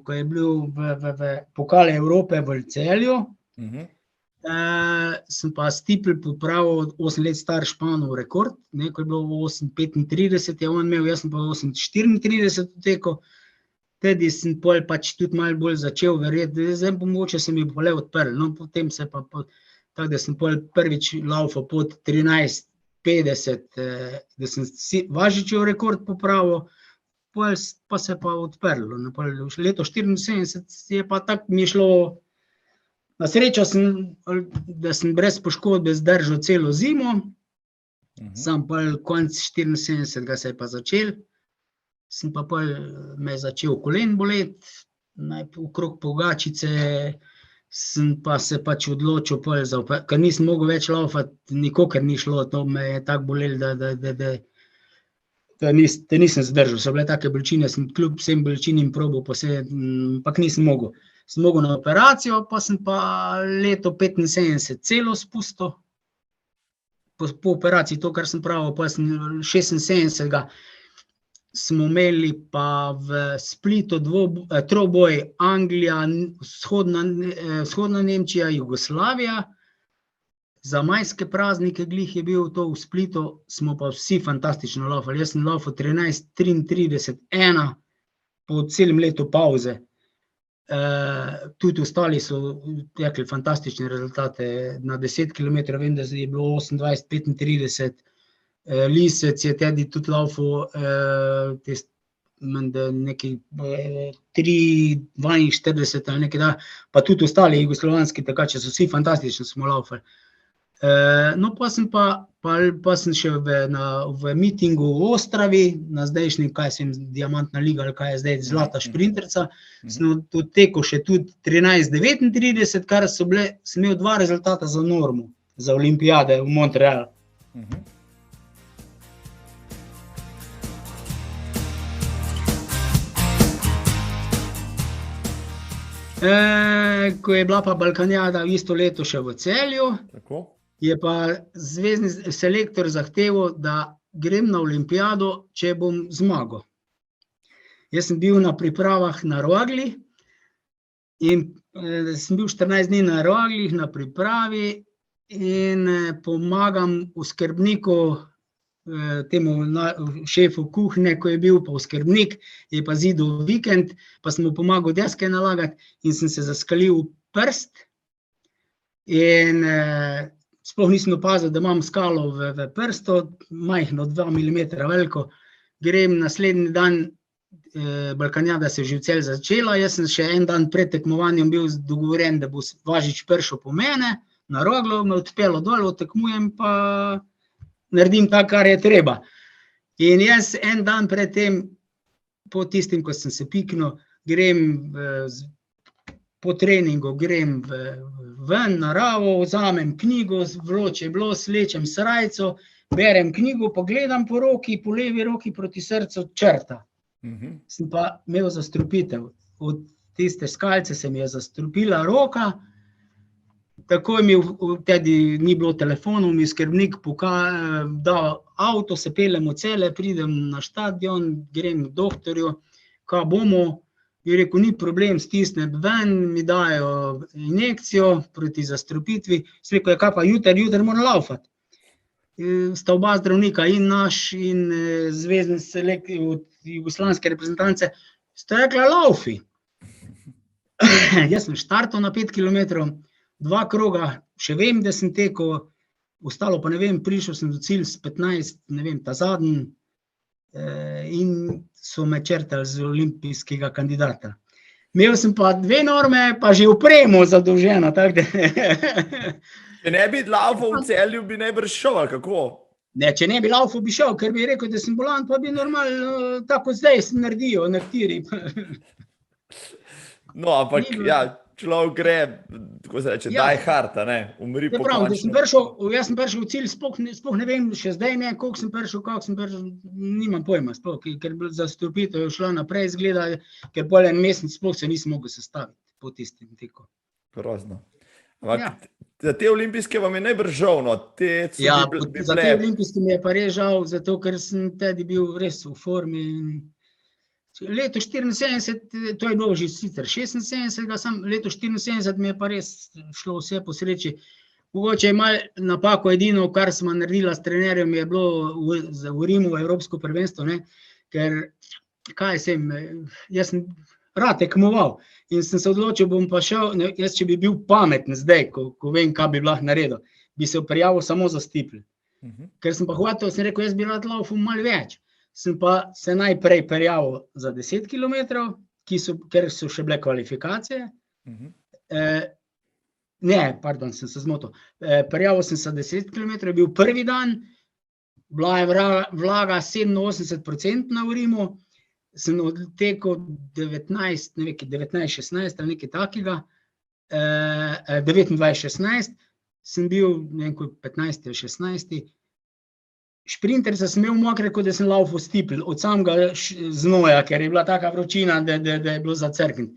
ko je bil v pokale Evrope v Celju, sem pa stipl popravil 8 let star Španov rekord, ko je bilo 8:35, je on imel, jaz sem pa 8:34 tekel, tedy sem pol pač tudi malo bolj začel verjeti, zdaj pa mogoče se mi bo le odprl, no potem se pa, tako da sem pol prvič laufal pod 13:35, 50, da sem Važičev rekord popravil, pa se pa odprlo. Leto 74 je pa tako mi je šlo, na srečo da sem brez poškodbe zdržal celo zimo, sam pa konc 74 se je pa začel, sem pa me je začel kolen boleti, okrog Pogačice, sem pa se pač odločil, ker nisem mogel več laufati, nikakor ni šlo, to me je tako bolelo, da nisem zdržal. So bile take bolečine, sem kljub vsem bolečinam probal, ampak nisem mogel. Sem mogel na operacijo, pa sem pa leto 75 celo spustil, po operaciji to, kar sem pravil, pa sem 76 smo imeli pa v Splitu troboj Anglija, vzhodna Nemčija, Jugoslavija. Za majske praznike glih je bil to v Splitu, smo pa vsi fantastično laufali. Jaz sem laufal 13:33:1 po celem letu pauze. Tudi ostali so tekli fantastične rezultate. Na 10 km vem, da je bilo 28:35. Lisec je tudi laufal nekaj 3:42 ali nekaj, pa tudi ostali jugoslovanski tekači so vsi fantastično smo laufali. No, pa sem še v mitingu v Ostravi, na zdajšnjem, Diamantna liga, ali kaj je zdaj, zlata šprinterca, sem tekel še tudi 13:39, kar sem imel 2 rezultata za normo, za olimpijade v Montreal. Ko je bila pa Balkanjada isto leto še v Celju, je pa zvezni selektor zahteval, da grem na olimpijado, če bom zmagal. Jaz sem bil na pripravah na Rogli in sem bil 14 dni na Roglih na pripravi in pomagam oskrbniku, temu šefu kuhne, ko je bil pa oskrbnik, je pa zidal vikend, pa sem mu pomagal deske nalagati in sem se zaskalil prst in sploh nisem opazil, da imam skalo v prstu, majhno 2 mm veliko. Grem naslednji dan, Balkanjada se je že v Celju začela, jaz sem še en dan pred tekmovanjem bil dogovoren, da bo Važič prišel po mene, na Roglo, me odpeljal dol, tekmujem pa naredim tako, kar je treba. In jaz en dan pred tem, po tistim, ko sem se piknil, grem po treningu, grem ven, naravo, vzamem knjigo, vroče je bilo, slečem srajco, berem knjigo, pogledam po roki, po levi roki proti srcu črta. Sem pa imel zastrupitev. Od tiste skalce se mi je zastrupila roka, takoj mi tudi ni bilo telefonov, mi skrbnik da avto, se peljem v Celje, pridem na štadion, grem k doktorju, kaj bomo, je rekel, ni problem, stisnem ven, mi dajo injekcijo proti zastrupitvi, sem rekel, kaj pa jutri moram laufati. Sta oba zdravnika, in naš, in zvezni selektor od jugoslavijske reprezentance, sta rekla, laufi. Jaz sem štartal na 5 km, 2 kroga, še vem, da sem tekel, ostalo pa ne vem, prišel sem do cilj s 15, ne vem, ta zadnji, in so me črtali z olimpijskega kandidata. Imel sem pa 2 norme, pa že opremo zadolženo, tako da... Če ne bi laufal v Celju, bi najbrž šel, ali kako? Ne, če ne bi laufal, bi šel, ker bi rekel, da sem bolan, pa bi normalno, tako zdaj sem naredijo, na tiri. No, ampak ja, človek gre, tako se reče, die hard, ne, umri pokončno. Jaz sem prišel v cilj, sploh ne vem, še zdaj ne, koliko sem prišel, nimam pojma, sploh, ker zastrupitev je šla naprej, izgleda, ker pol en mesec sploh se nisem mogel sestaviti po tistem teku. Grozno. Ampak za te olimpijske vam je najbrž žal, no, Ja, za te olimpijske mi je pa res žal, zato ker sem tudi bil res v formi. Leto 74, to je bilo že sicer 76, leto 74 mi je pa res šlo vse po sreči. Mogoče je malo napako, edino, kar smo naredila s trenerjem, je bilo v Rimu Evropsko prvenstvo, ker, jaz sem rad tekmoval in sem se odločil, bom pa šel, jaz če bi bil pameten zdaj, ko vem, kaj bi lahko naredil, bi se prijavil samo za stipl. Ker sem pa hotel, sem rekel, jaz bi rad laufal malo več. Sem pa se najprej prijavil za 10 km, ker so še bile kvalifikacije. Sem se zmotil. Prijavil sem se 10 km, bil prvi dan, bila je vlaga 87% na Urimu, sem odtekel 19-16 ali nekaj takega, 29-16, sem bil, ne vem, 15 ali 16. Šprinterca sem imel mokre, kot da sem laufal stipl, od samega znoja, ker je bila taka vročina, da je bilo za crkniti.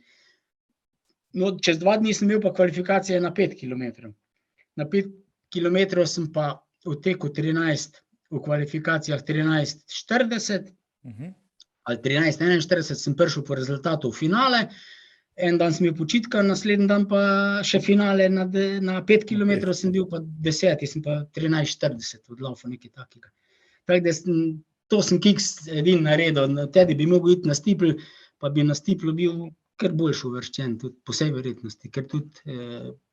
No, čez 2 dni sem imel pa kvalifikacije na 5 km. Na 5 km sem pa odtekel 13, v kvalifikacijah 13:40, ali 13:41 sem prišel po rezultatu v finale. En dan sem imel počitka, naslednji dan pa še finale na 5 km sem bil pa 10, sem pa 13:40 odlaufal nekaj takega. Tako da to sem kiks edin naredil, tedi bi mogel iti na stipl, pa bi na stiplu bil kar boljši uvrščen, tudi po vsej verjetnosti, ker tudi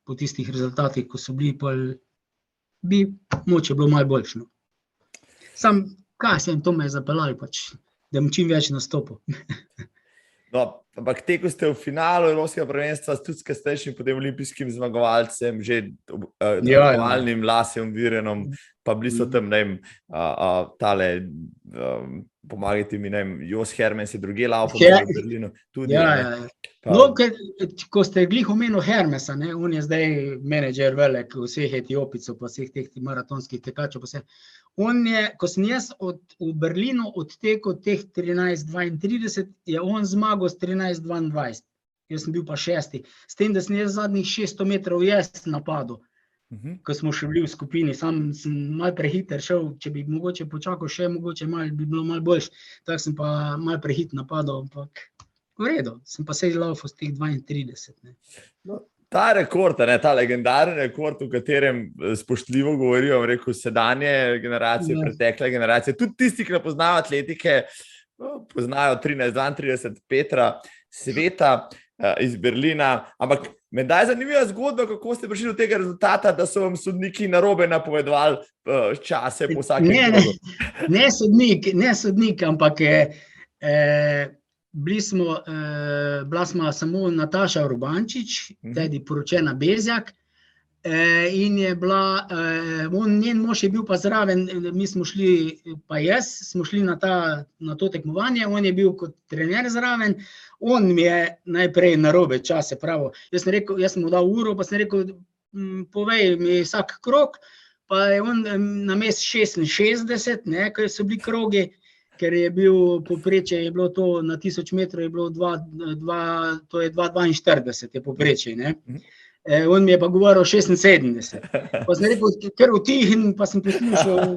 po tistih rezultatih, ko so bili, bi moče bilo malo boljše. Sam, to me je zapeljalo, da bom čim več nastopil. No, ampak te, ko ste v finalu Evropskega prvenstva, tudi s kasnejšim potem olimpijskim zmagovalcem, že aktualnim Lasem Virenom, pa bili so tam, ne vem, tale, pomagajte mi, ne vem, Jos Hermes je druge laufal v Berlinu. No, ko ste glih omenil Hermesa, on je zdaj menedžer velik vseh Etiopicov, pa vseh teh maratonskih tekačev, pa vse. On je, ko sem jaz v Berlinu odtekel teh 13:32, je on zmagal s 13:22. Jaz sem bil pa 6. S tem, da sem jaz zadnjih 600 metrov jaz napadel, ko smo še bili v skupini. Sam sem malo prehiter šel, če bi mogoče počakal še, mogoče bi bilo malo boljše. Tako sem pa malo prehit napadal, ampak v redu. Sem pa se laufal s teh 32. No. Ta rekord, ta legendarni rekord, v katerem spoštljivo govorijo, rekel, sedanje generacije, pretekle generacije, tudi tisti, ki ne poznajo atletike, poznajo 13:32 Petra Sveta iz Berlina, ampak me daj zanimiva zgodba, kako ste prišli do tega rezultata, da so vam sodniki narobe napovedovali čase po vsakem krogu. Ne sodnik, ampak bila smo samo Nataša Urbančič, tedi poročena Bezjak, in je bila, njen mož je bil pa zraven, mi smo šli, pa jaz, smo šli na to tekmovanje, on je bil kot trener zraven, on mi je najprej narobe čase pravil. Jaz sem mu dal uro, pa sem rekel, povej mi vsak krog, pa je on namesto 66, ko so bili krogi, ker je bil poprečje, je bilo to na 1000 metrov, je bilo 2:42 je poprečje, ne. On mi je pa govoril 76. Pa sem rekel, ker utihin, pa sem poslušal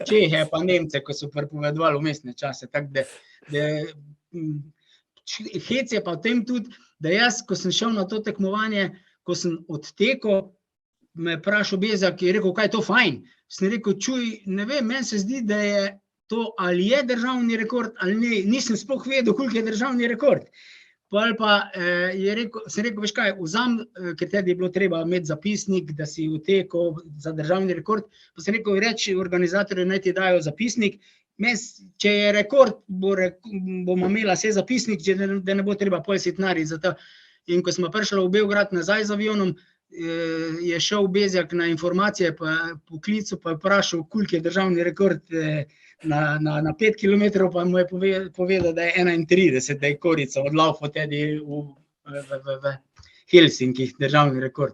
Čehe pa Nemce, ko so prepovedovali vmesne čase. Tako da hec je pa v tem tudi, da jaz, ko sem šel na to tekmovanje, ko sem odtekel, me je vprašal Bezjak, je rekel, kaj je to fajn? Sem rekel, čuj, ne vem, meni se zdi, da je to ali je državni rekord ali ne, nisem sploh vedel, koliko je državni rekord. Pa sem rekel, veš kaj, ker tedi je bilo treba imeti zapisnik, da si vtekel za državni rekord, pa sem rekel, reči organizatorju, naj ti dajo zapisnik, če je rekord, bomo imela vse zapisnik, da ne bo treba pol sitnari za to. In ko smo prišli v Beograd nazaj z avionom, je šel Bezjak na informacije, pa poklical, pa je vprašal, koliko je državni rekord na 5 km, pa mu je povedal, da je 31, da je Korica odlaufal tedi v Helsinkih državni rekord.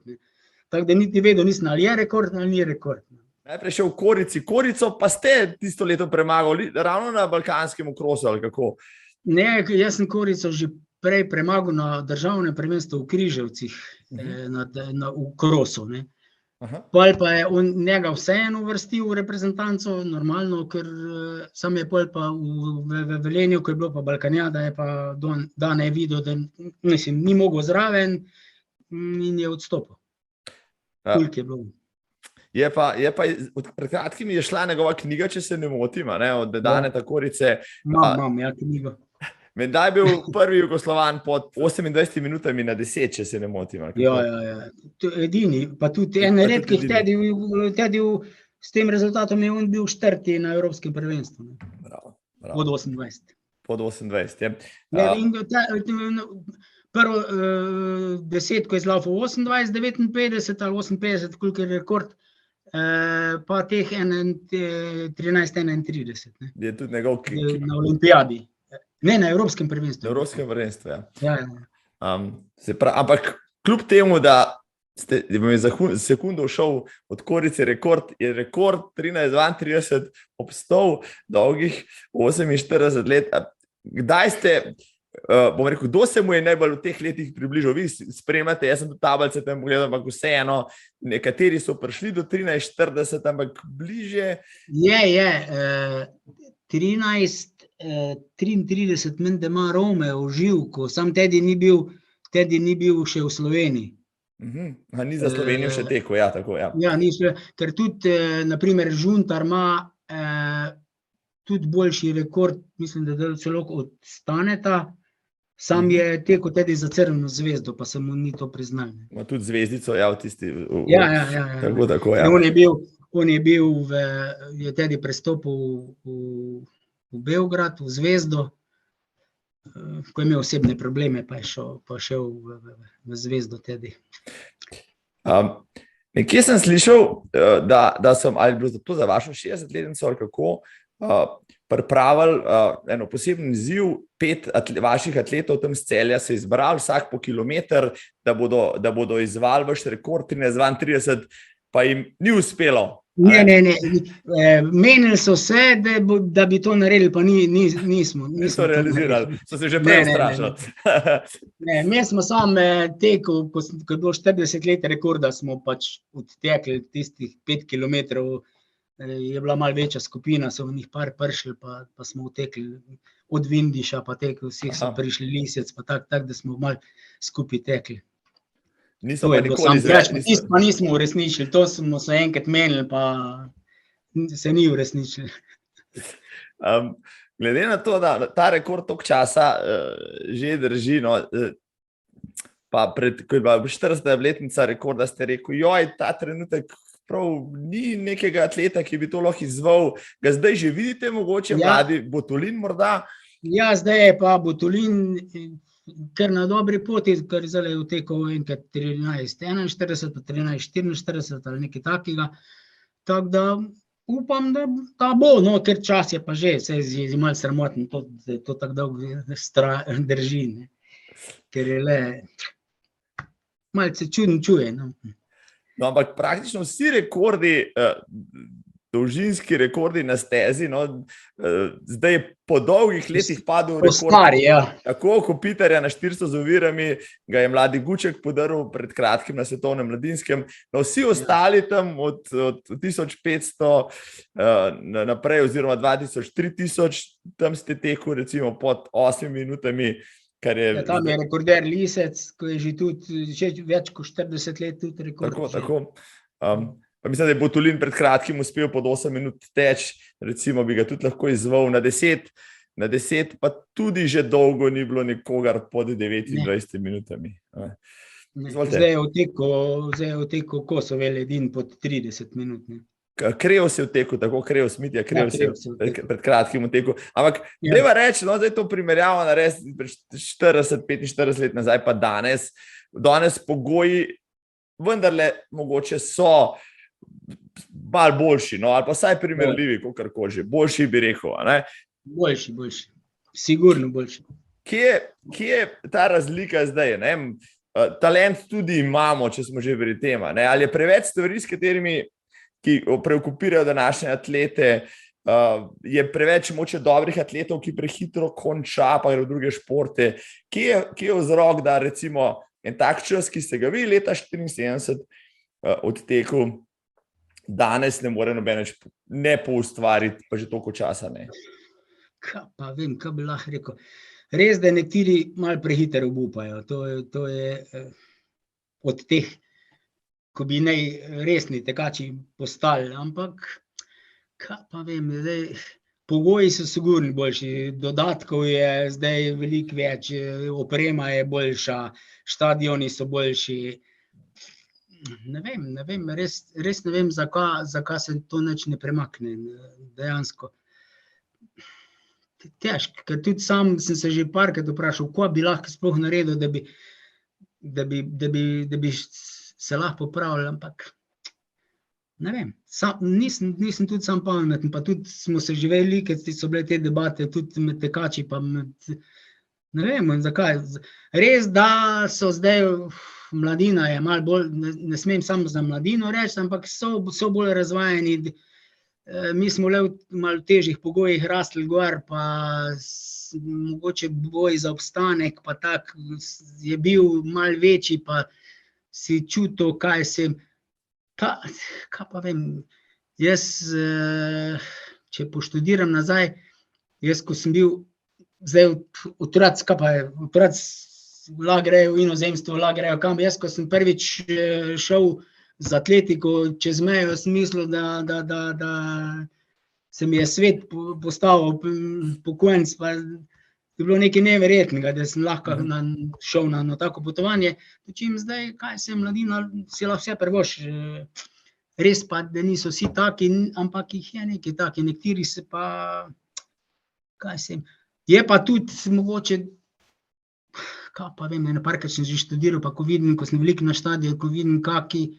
Tako da niti vedel nisem, ali je rekord ali ni rekord. Najprej šel v Korico, pa ste tisto leto premagali ravno na balkanskem krosu, ali kako? Ne, jaz sem Korico že prej premagal na državnem prvenstvu v Križevcih, v krosu, ne. Pol pa je on njega vseeno uvrstil v reprezentanco, normalno, ker sam je pol pa v Velenju, ko je bilo pa Balkanjada, je pa Dan je videl, da ni mogel zraven in je odstopil. Koliko je bilo. Je pa pred kratkim je šla njegova knjiga, če se ne motim, od Daneta Korice. Imam, knjigo. Menda je bil prvi Jugoslovan pod 28 minutami na 10, če se ne motim. Ja. Edini, pa tudi en redkih tedi s tem rezultatom je on bil 4. na Evropskem prvenstvu. Ne. Bravo. Od 28. Pod 28, je. In prvo desetko je zlaufal 28, 59 ali 58, koliko je rekord, pa teh 13, 31. Ne. Je tudi njegov Na olimpijadi. Ne, na Evropskem prvenstvu. Na Evropskem prvenstvu, ja. Ja. Ampak kljub temu, da vam je za sekundo šel od korice rekord, je rekord 13:32 obstal dolgih 48 let. Kdaj ste, bom rekel, kdo se mu je najbolj v teh letih približal? Vi spremljate, jaz sem tu tablice tam pogledal, ampak vseeno, nekateri so prišli do 13:40, ampak bliže. Je. 13:33 meni, da ima Romeo Živko, sam Tedi ni bil še v Sloveniji. Ni za Slovenijo še tekel, ja, tako, ja. Ja, ker tudi, naprimer, Žuntar ima tudi boljši rekord, mislim, da celo od Staneta, sam je tekel Tedi za Crveno zvezdo, pa se mu ni to priznal. Ma tudi zvezdico, ja, v tisti... Ja. Tako, ja. On je Tedi prestopil v Beograd, v Zvezdo, ko je imel osebne probleme, pa je šel v Zvezdo Tedi. Nekje sem slišal, da sem, ali bilo to za vašo 60-letnico ali kako, pripravili eno poseben izziv, 5 vaših atletov tam z Celja se izbrali, vsak po kilometer, da bodo izvali vaš rekord 13:32, pa jim ni uspelo. Ne. Menili so se, da bi to naredili, pa nismo. Niso realizirali, so se že prej ustrašili. Ne, mi smo sam tekel, ko je bilo 40 let rekorda, smo pač odtekli tistih 5 kilometrov, je bila malo večja skupina, so v njih par prišli, pa smo utekli od Vindiša, pa tekli, vsi so prišli Lisec, pa tako, da smo malo skupaj tekli. Nismo pa nikoli izrečili. Tisto pa nismo uresničili, to smo se enkrat menili, pa se ni uresničili. Glede na to, da ta rekord toliko časa že drži, no, pa ko je bila 40-letnica rekorda, ste rekel, ta trenutek prav ni nekega atleta, ki bi to lahko izval. Ga zdaj že vidite, mogoče mladi Botolin morda? Ja, zdaj je pa Botolin ker na dobri poti, ker zdaj je vtekel enkrat 13:41, pa 13:44 ali nekaj takega. Tako da upam, da bo, no, ker čas je pa že, se je malo sramotno, to tako dolgo drži, ne. Ker je le, malce čudno čuje, no. No, ampak praktično vsi rekordi, dolžinski rekordi na stezi, no, zdaj je po dolgih letih padel rekord. Stari, ja. Tako, Kopitarja na 400 z ovirami, ga je mladi Guček podaril pred kratkim na svetovnem mladinskem. No, vsi ostali tam od 1500 naprej, oziroma 2000, 3000, tam ste tekel recimo pod 8 minutami, kar je... Tam je rekorder Lisec, ko je že tudi več kot 40 let tudi rekord. Tako. Pa mislim, da je Botolin pred kratkim uspel pod 8 minut teč, recimo bi ga tudi lahko izval na 10, pa tudi že dolgo ni bilo nikogar pod 29 minutami. Zdaj je vtekel Kosovel edin pod 30 minut. Krevs je vtekel, tako Krevs, Mitja Krevs je pred kratkim vtekel. Ampak treba reči, no, zdaj to primerjavo narediti 40-45 let nazaj, pa danes pogoji vendarle mogoče so malo boljši, no, ali pa vsaj primerljivi, kakorkoli že. Boljši bi rekel, ne? Boljši. Sigurno boljši. Kje je ta razlika zdaj? Ne? Talent tudi imamo, če smo že pri tem. Ali je preveč stvari, s katerimi ki preokupirajo današnje atlete, je preveč moče dobrih atletov, ki prehitro konča, pa gre v druge športe. Kje je vzrok, da recimo en tak čas, ki ste ga vi leta 74 odtekel, danes ne more noben več ne poustvariti, pa že toliko časa ne? Pa vem, kaj bi lahko rekel. Res, da nekateri malo prehitro obupajo. To je od teh, ko bi resni tekači postali, ampak kaj pa vem, zdaj, pogoji so sigurno boljši, dodatkov je zdaj veliko več, oprema je boljša, štadioni so boljši, Ne vem, res ne vem, zakaj se to nič ne premakne, dejansko. Težko, ker tudi sam sem se že parkrat vprašal, kaj bi lahko sploh naredil, da bi se lahko popravili, ampak ne vem, nisem tudi sam pameten, pa tudi smo se že veliko, so bile te debate, tudi med tekači, pa ne vem, zakaj. Res, da so zdaj, mladina je malo bolj, ne smem samo za mladino reči, ampak so bolj razvajeni. Mi smo le v malo težjih pogojih rasli gor, pa mogoče boj za obstanek, pa tak je bil malo večji, pa si čutil, kaj pa vem, jaz, če poštudiram nazaj, jaz, ko sem bil zdaj otroci, kaj pa je, otroci lahko grejo v inozemstvo, lahko grejo kam, jaz, ko sem prvič šel z atletiko čez mejo, sem mislil, da se mi je svet postavil pokojnic, pa je bilo nekaj neverjetnega, da sem lahko šel na tako potovanje. Dočim zdaj, kaj se mladina, si lahko vse privošči. Res pa, da niso vsi taki, ampak jih je nekaj taki, nekateri se pa, kaj se jim, je pa tudi mogoče, kaj pa vem, parkrat sem že študiral, pa ko vidim, ko sem veliko na štadiju, ko vidim, kaki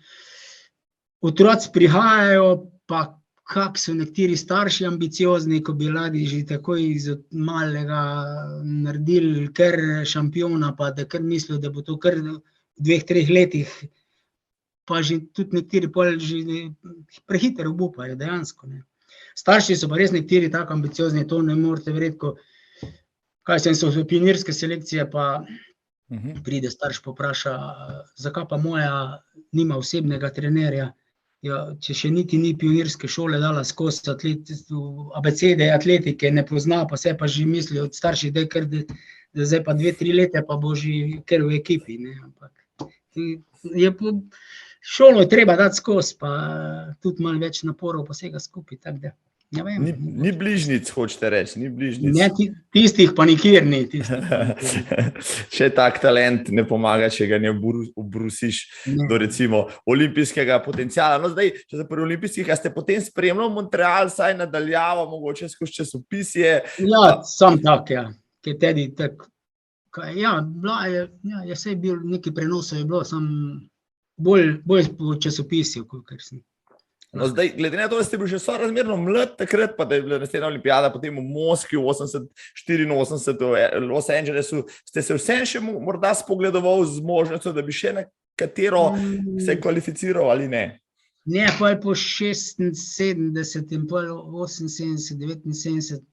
otroci prihajajo, pa kak so nekateri starši ambiciozni, ko bi radi že takoj iz malega naredili kar šampiona, pa da kar mislijo, da bo to kar v 2-3 letih, pa že tudi nekateri pol že prehitro obupajo, dejansko, ne. Starši so pa res nekateri tako ambiciozni, to ne morete verjeti, kaj so pionirske selekcije, pa pride starš pa vpraša, zakaj pa moja nima osebnega trenerja. Ja, če še niti ni pionirske šole dala skozi abecede atletike, ne pozna, pa se pa že misli od starših, da zdaj pa 2-3 leta, pa bo že kar v ekipi, ne, ampak šolo je treba dati skozi, pa tudi malo več naporov, pa vsega skupaj, tako da. Ni bližnic, hočete reči, ni bližnic. Ne, tistih pa nikjer ni. Še tak talent ne pomaga, če ga ne obrusiš do recimo olimpijskega potenciala. No zdaj, če se pri olimpijskih, a ste potem spremljal Montreal, saj nadaljavo, mogoče skozi časopisje? Ja, sam tak, ja. Ker tedi tak, ja, je sej bil, neki prenosov je bilo, sam bolj po časopisju, kakor sem. No zdaj, glede na to, da ste bil še sorazmerno mlad takrat, pa da je bila naslednja olimpijada potem v Moskvi v 84, v Los Angelesu, ste se vsem še morda spogledoval z možnostjo, da bi še na katero se kvalificiral ali ne? Ne, pol po 76, pol 78, 79,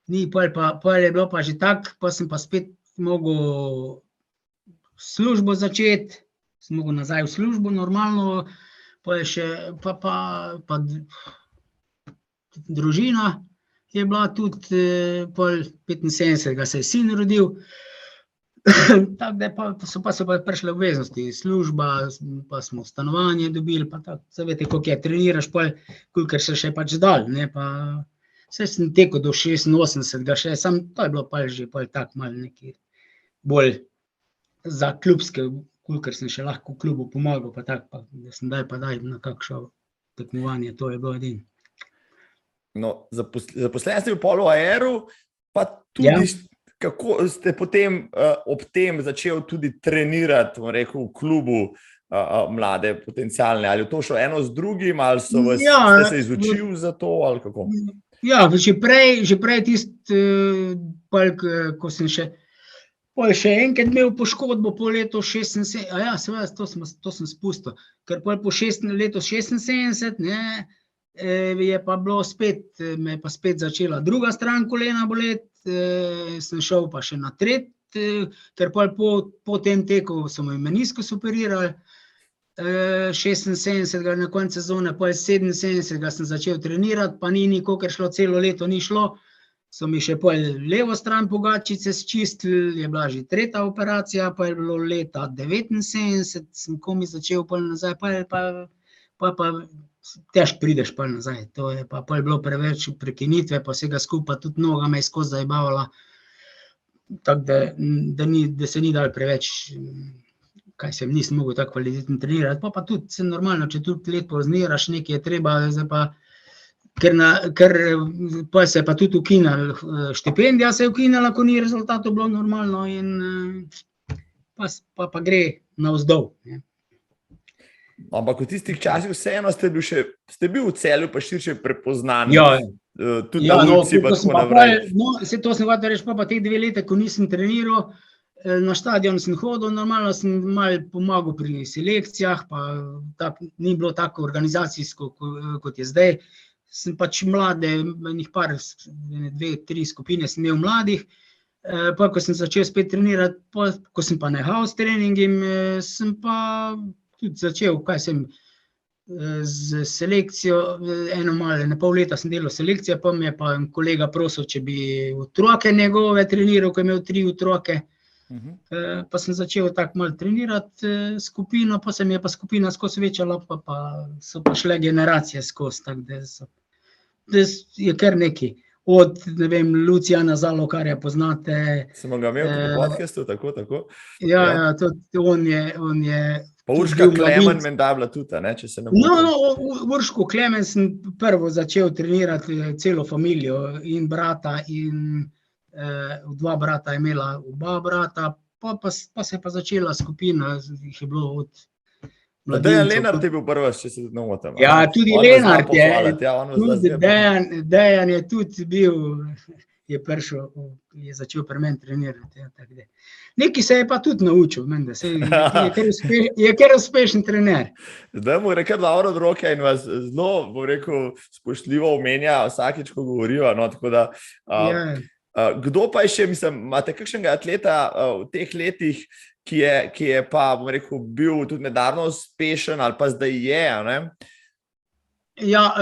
ni, pol je bilo pa že tak, pa sem pa spet mogel službo začeti, sem mogel nazaj v službo normalno, pa je še, pa družina je bila tudi, pol 75, se je sin rodil, tako da so pa prišle obveznosti, služba, pa smo stanovanje dobili, pa tako, veste, koliko je, treniraš, pol, kolikor se še pač dal, ne, pa vse sem tekel do 86, še, sam to je bilo pa že pol tako malo nekaj bolj za klubske, kolikor sem še lahko v klubu pomagal, pa tako, pa, da sem daj na kakšno tekmovanje, to je bilo edino. No, zaposlen ste v Polu Aeru, pa tudi, kako ste potem ob tem začel tudi trenirati, bom rekel, v klubu mlade potencialne, ali je to šlo eno z drugim, ali ste se izučil za to, ali kako? Ja, že prej tisti, ko sem še, pol še enkrat imel poškodbo po letu 76, seveda, to sem spustil, ker pol po letu 76, ne, je pa bilo spet, me je pa spet začela druga stran kolena boleti, sem šel pa še na tretji, ker pol po tem teku so me meniskus operirali, 76 na koncu sezone, pol 77 sem začel trenirati, pa ni nikakor šlo, celo leto ni šlo, so mi še pol levo stran pogačice sčistili, je bila že tretja operacija, pa je bilo leta 79, sem komi začel pol nazaj, pa težko prideš pol nazaj, to je pa pol bilo preveč prekinitve, pa vsega skupaj, tudi noga me je skozi zajebavala, tako da se ni dal preveč nisem mogel tako kvalitetno trenirati, pa tudi se normalno, če tudi let pozniraš, nekaj je treba, zdaj pa, ker pa se je pa tudi ukinil, štipendija se je ukinila, ko ni rezultatov bilo normalno in pa gre navzdol. Ampak v tistih časih vseeno ste bil v Celju pa širše prepoznan. Ja, tudi na ulici pa tako naprej. Se to sem hotel reči, pa te 2 leta, ko nisem treniral, na stadion sem hodil, normalno sem malo pomagal pri selekcijah, pa ni bilo tako organizacijsko, kot je zdaj. Sem pač mlade, enih par, 2-3 skupine sem imel mladih, pa ko sem začel spet trenirati, ko sem pa nehal s treningim, sem pa tudi začel, z selekcijo, pol leta sem delal selekcijo, pa me je pa kolega prosil, če bi otroke njegove treniral, ko je imel 3 otroke. Pa sem začel tako malo trenirati skupino, pa se mi je pa skupina skozi večala, pa so pa šle generacije skozi, tako da je kar nekaj. Od, ne vem, Lucijana Zalokarja poznate. Smo ga imel v podcastu, tako. Ja, tudi on je pa Urška Klemen menda bila tudi, ne, če se ne motim. Urško Klemen sem prvo začel trenirati celo familijo in brata in 2 brata je imela, oba brata, pa se je pa začela skupina, jih je bilo od mladincev. Dejan Lenart je bil prvi, če se ne motim. Ja, tudi Lenart je, Dejan je tudi bil, je prišel, je začel pri meni trenirati. Nekaj se je pa tudi naučil, menda, je kar uspešen trener. Zdaj mu rekel dobro od roke in vas zelo, bom rekel, spoštljivo omenja vsakič, ko govorijo, no, tako da... Kdo pa je še, mislim, imate kakšnega atleta v teh letih, ki je pa, bom rekel, bil tudi nedarno uspešen ali pa zdaj je, ne? Ja,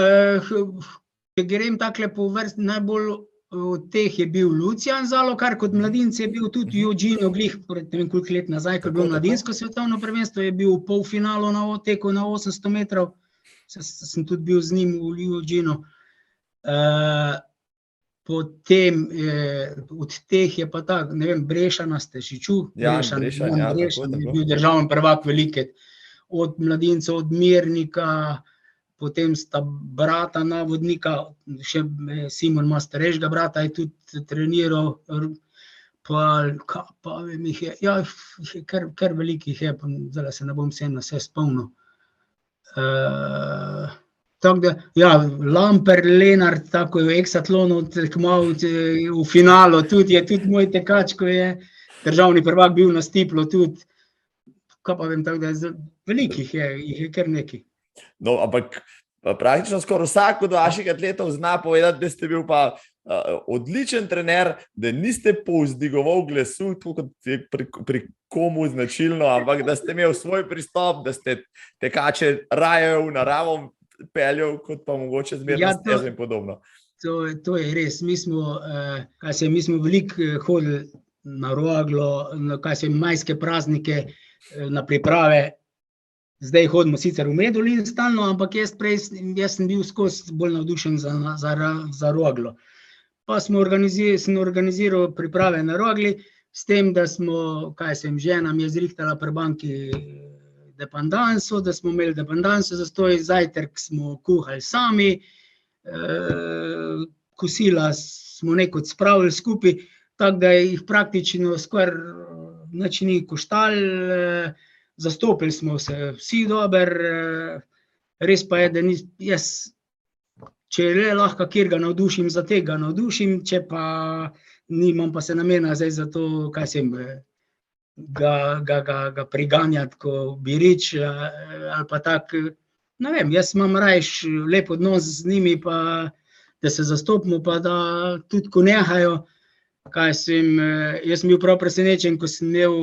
če grem takle po vrsti, najbolj od teh je bil Lucijan Zalokar, kot mladinec je bil tudi Eugene Oglih, pred ne vem koliko let nazaj, ko je bilo mladinsko svetovno prvenstvo, je bil v polfinalu na teku na 800 metrov, sem tudi bil z njim v Eugeneu. Potem od teh je pa tak, ne vem, Brešana ste še čuli? Brešan, je bil državni prvak veliket. Od mladincev, od Mirnika, potem sta brata navodnika, še Simon ima starejšega brata, je tudi treniral, pa vem, jih je kar velikih je, zdaj se ne bom vse spomnil. Tako da, ja, Lamper, Lenart, tako je v eksatlonu tekmoval v finalu, je tudi moj tekač, ko je državni prvak bil na Stiplu tudi. Kaj pa vem, tako da velikih jih je kar nekaj. No, ampak praktično skoraj vsak od vaših atletov zna povedati, da ste bil pa odličen trener, da niste povzdigoval glasu, tako kot je pri komu značilno, ampak da ste imeli svoj pristop, da ste tekače raje v naravo peljal, kot pa mogoče zmerno stezo in podobno. To je res. Mi smo veliko hodili na Roglo, majske praznike, na priprave. Zdaj hodimo sicer v Medulin stalno, ampak jaz sem bil skozi bolj navdušen za Roglo. Pa sem organiziral priprave na Rogli, s tem, da smo, žena mi je zrihtala pri banki depandanso, da smo imeli depandanso zastoj, zajtrk smo kuhali sami, kosila smo nekod spravili skupaj, tako da jih praktično skoraj nič ni koštalo, zastopili smo se vsi dobro, res pa je, da jaz, če le lahko kjerga navdušim, za tega navdušim, če pa nimam pa se namena zdaj za to, ga priganjati, ko bi reč, ali pa tak, ne vem, jaz imam rajš lep odnos z njimi, pa da se zastopimo, pa da tudi ko nehajo, jaz sem bil prav presenečen, ko sem imel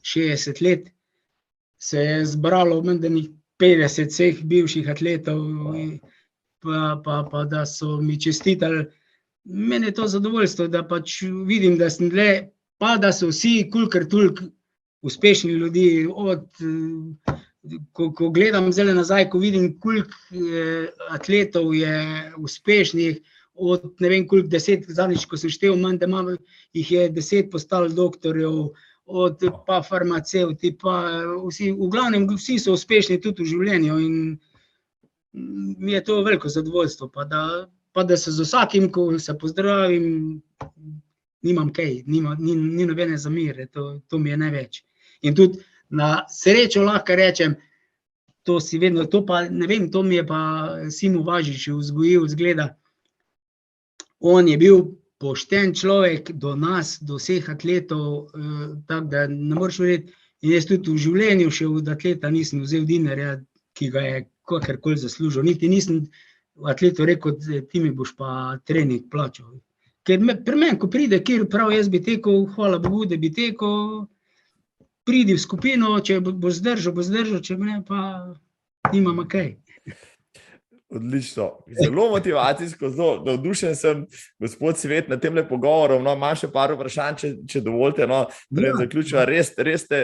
60 let, se je zbralo mendenih 50 vseh bivših atletov, pa da so mi čestitali. Mene je to zadovoljstvo, da pač vidim, da sem pa da so vsi kolikor toliko uspešni ljudi, ko gledam zdaj nazaj, ko vidim, koliko atletov je uspešnih, od ne vem koliko 10, zadnjič, ko sem štel, jih je 10 postalo doktorjev, pa farmacevti, pa vsi, v glavnem vsi so uspešni tudi v življenju in mi je to veliko zadovoljstvo, pa da se z vsakim, ko se pozdravim, nimam kaj, ni nobene zamere, to mi je največ. In tudi na srečo lahko rečem, to si vedno, to pa ne vem, to mi je pa Simo Važič vzgojil, zgleda. On je bil pošten človek do nas, do vseh atletov, tako da ne moreš verjeti. In jaz tudi v življenju še od atleta nisem vzel dinarja, ki ga je kakorkoli zaslužil. Niti nisem atletu rekel, ti mi boš pa trening plačal. Ker pri meni, ko pride, kjer prav jaz bi tekel, hvala Bogu, da bi tekel, pridi v skupino, če boš zdržal, če ne, pa nimam kaj. Odlično. Zelo motivacijsko, zelo navdušen sem, gospod Svet, na temle pogovorom. No, imam še par vprašanj, če dovolite. No, zaključiva, res ste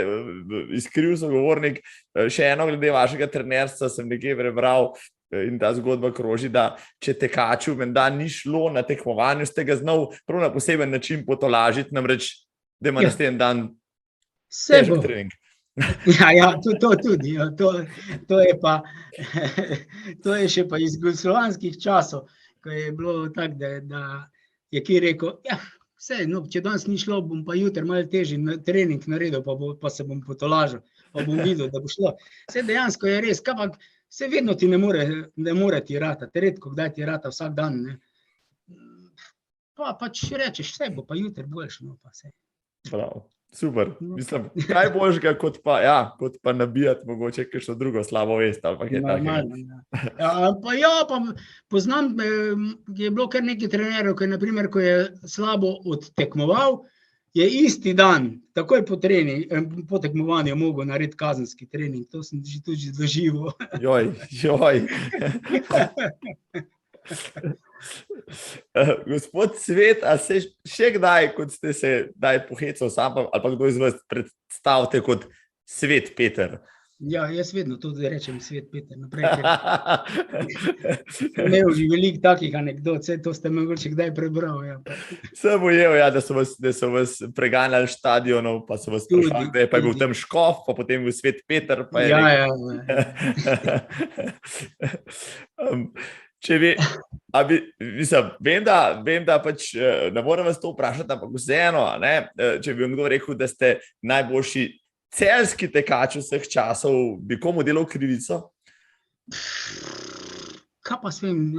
iskriv sogovornik. Še eno glede vašega trenerstva sem nekje prebral in ta zgodba kroži, da če tekaču menda ni šlo na tekmovanju, ste ga znal prav na poseben način potolažiti, namreč, da ima naslednji dan težek trening. Ja, to tudi, ja, to je pa, to je še pa iz jugoslovanskih časov, ko je bilo tako, da je ki rekel, ja, vse, no, če danes ni šlo, bom pa jutri malo težji trening naredil, pa se bom potolažil, pa bom videl, da bo šlo. Vse dejansko je res, kapak, vse vedno ti ne more ti ratati, redko kdaj ti rata vsak dan, ne. Pa pač rečeš, vse bo pa jutri boljše, no pa vse. Bravo. Super, mislim, kaj boljšega kot pa nabijati mogoče kakšno drugo slabo vest ali pa kaj takega. Pa poznam, je bilo kar nekaj trenerjev, ko je slabo odtekmoval, je isti dan, takoj po tekmovanju mogel narediti kazenski trening, to sem tudi doživel. Joj. Gospod Svet, a se še kdaj, kot ste se pohecal sam, ali pa kdo iz vas predstavite kot Svet Peter? Ja, jaz vedno tudi rečem Svet Peter naprej. Imel že veliko takih anekdot, vse to ste mogoče kdaj prebral. Ja. Sem ujel, ja, da so vas preganjali stadionov, pa so vas sprašali, da je pa bil tam Škof, pa potem bil Svet Peter. Pa je vem, da pač ne moram vas to vprašati, ampak vseeno, če bi vam kdo rekel, da ste najboljši celjski tekač vseh časov, bi komu delal krivico? Kaj pa svem,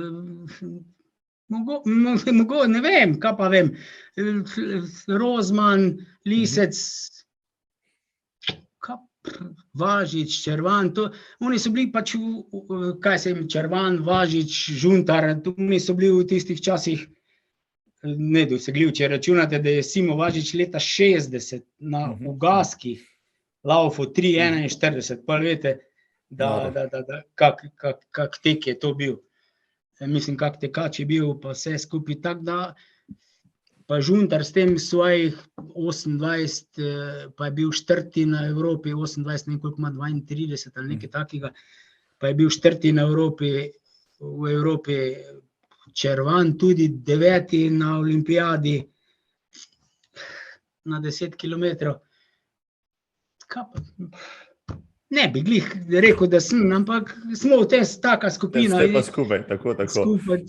ne vem, kaj pa vem, Rozman, Lisec, Važič, Červan, oni so bili pač, Červan, Važič, Žuntar, oni so bili v tistih časih nedosegljiv. Če računate, da je Simo Važič leta 60 na Ugaskih laufo 3:41, pa veste, kak tek je to bil. Mislim, kak tekač je bil, pa vse skupaj tak, da pa Žuntar s tem svojih 28, pa je bil 4. na Evropi, 28, ne koliko ima, 32 ali nekaj takega, pa je bil 4. na Evropi, v Evropi Červan, tudi 9. na olimpijadi, na 10 kilometrov. Ne bi glih rekel, da sem, ampak smo v tem taka skupina. Ste pa skupaj, tako.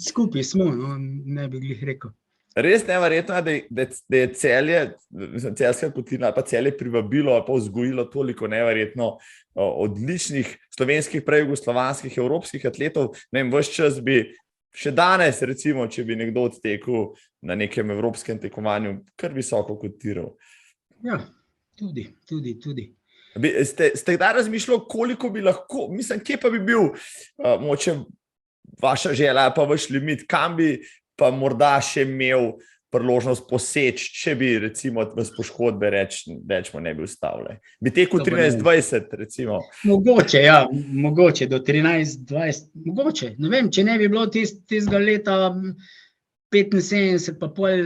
Skupaj smo, no, ne bi glih rekel. Res neverjetno, da je Celje, Celjska kotlina, pa Celje privabilo, pa vzgojilo toliko neverjetno odličnih slovenskih, prej jugoslovanskih, evropskih atletov. Ne vem, ves čas bi še danes, recimo, če bi nekdo odtekel na nekem evropskem tekmovanju, kar visoko kotiral. Ja, tudi. Ste kdaj razmišljali, koliko bi lahko, mislim, kje pa bi bil mogoče vaša želja, pa vaš limit, kam bi pa morda še imel priložnost poseči, če bi recimo vas poškodbe rečemo ne bi ustavili. Bi tekel 13-20 recimo. Mogoče, ja, mogoče do 13-20, mogoče, ne vem, če ne bi bilo tistega leta 75, pa pol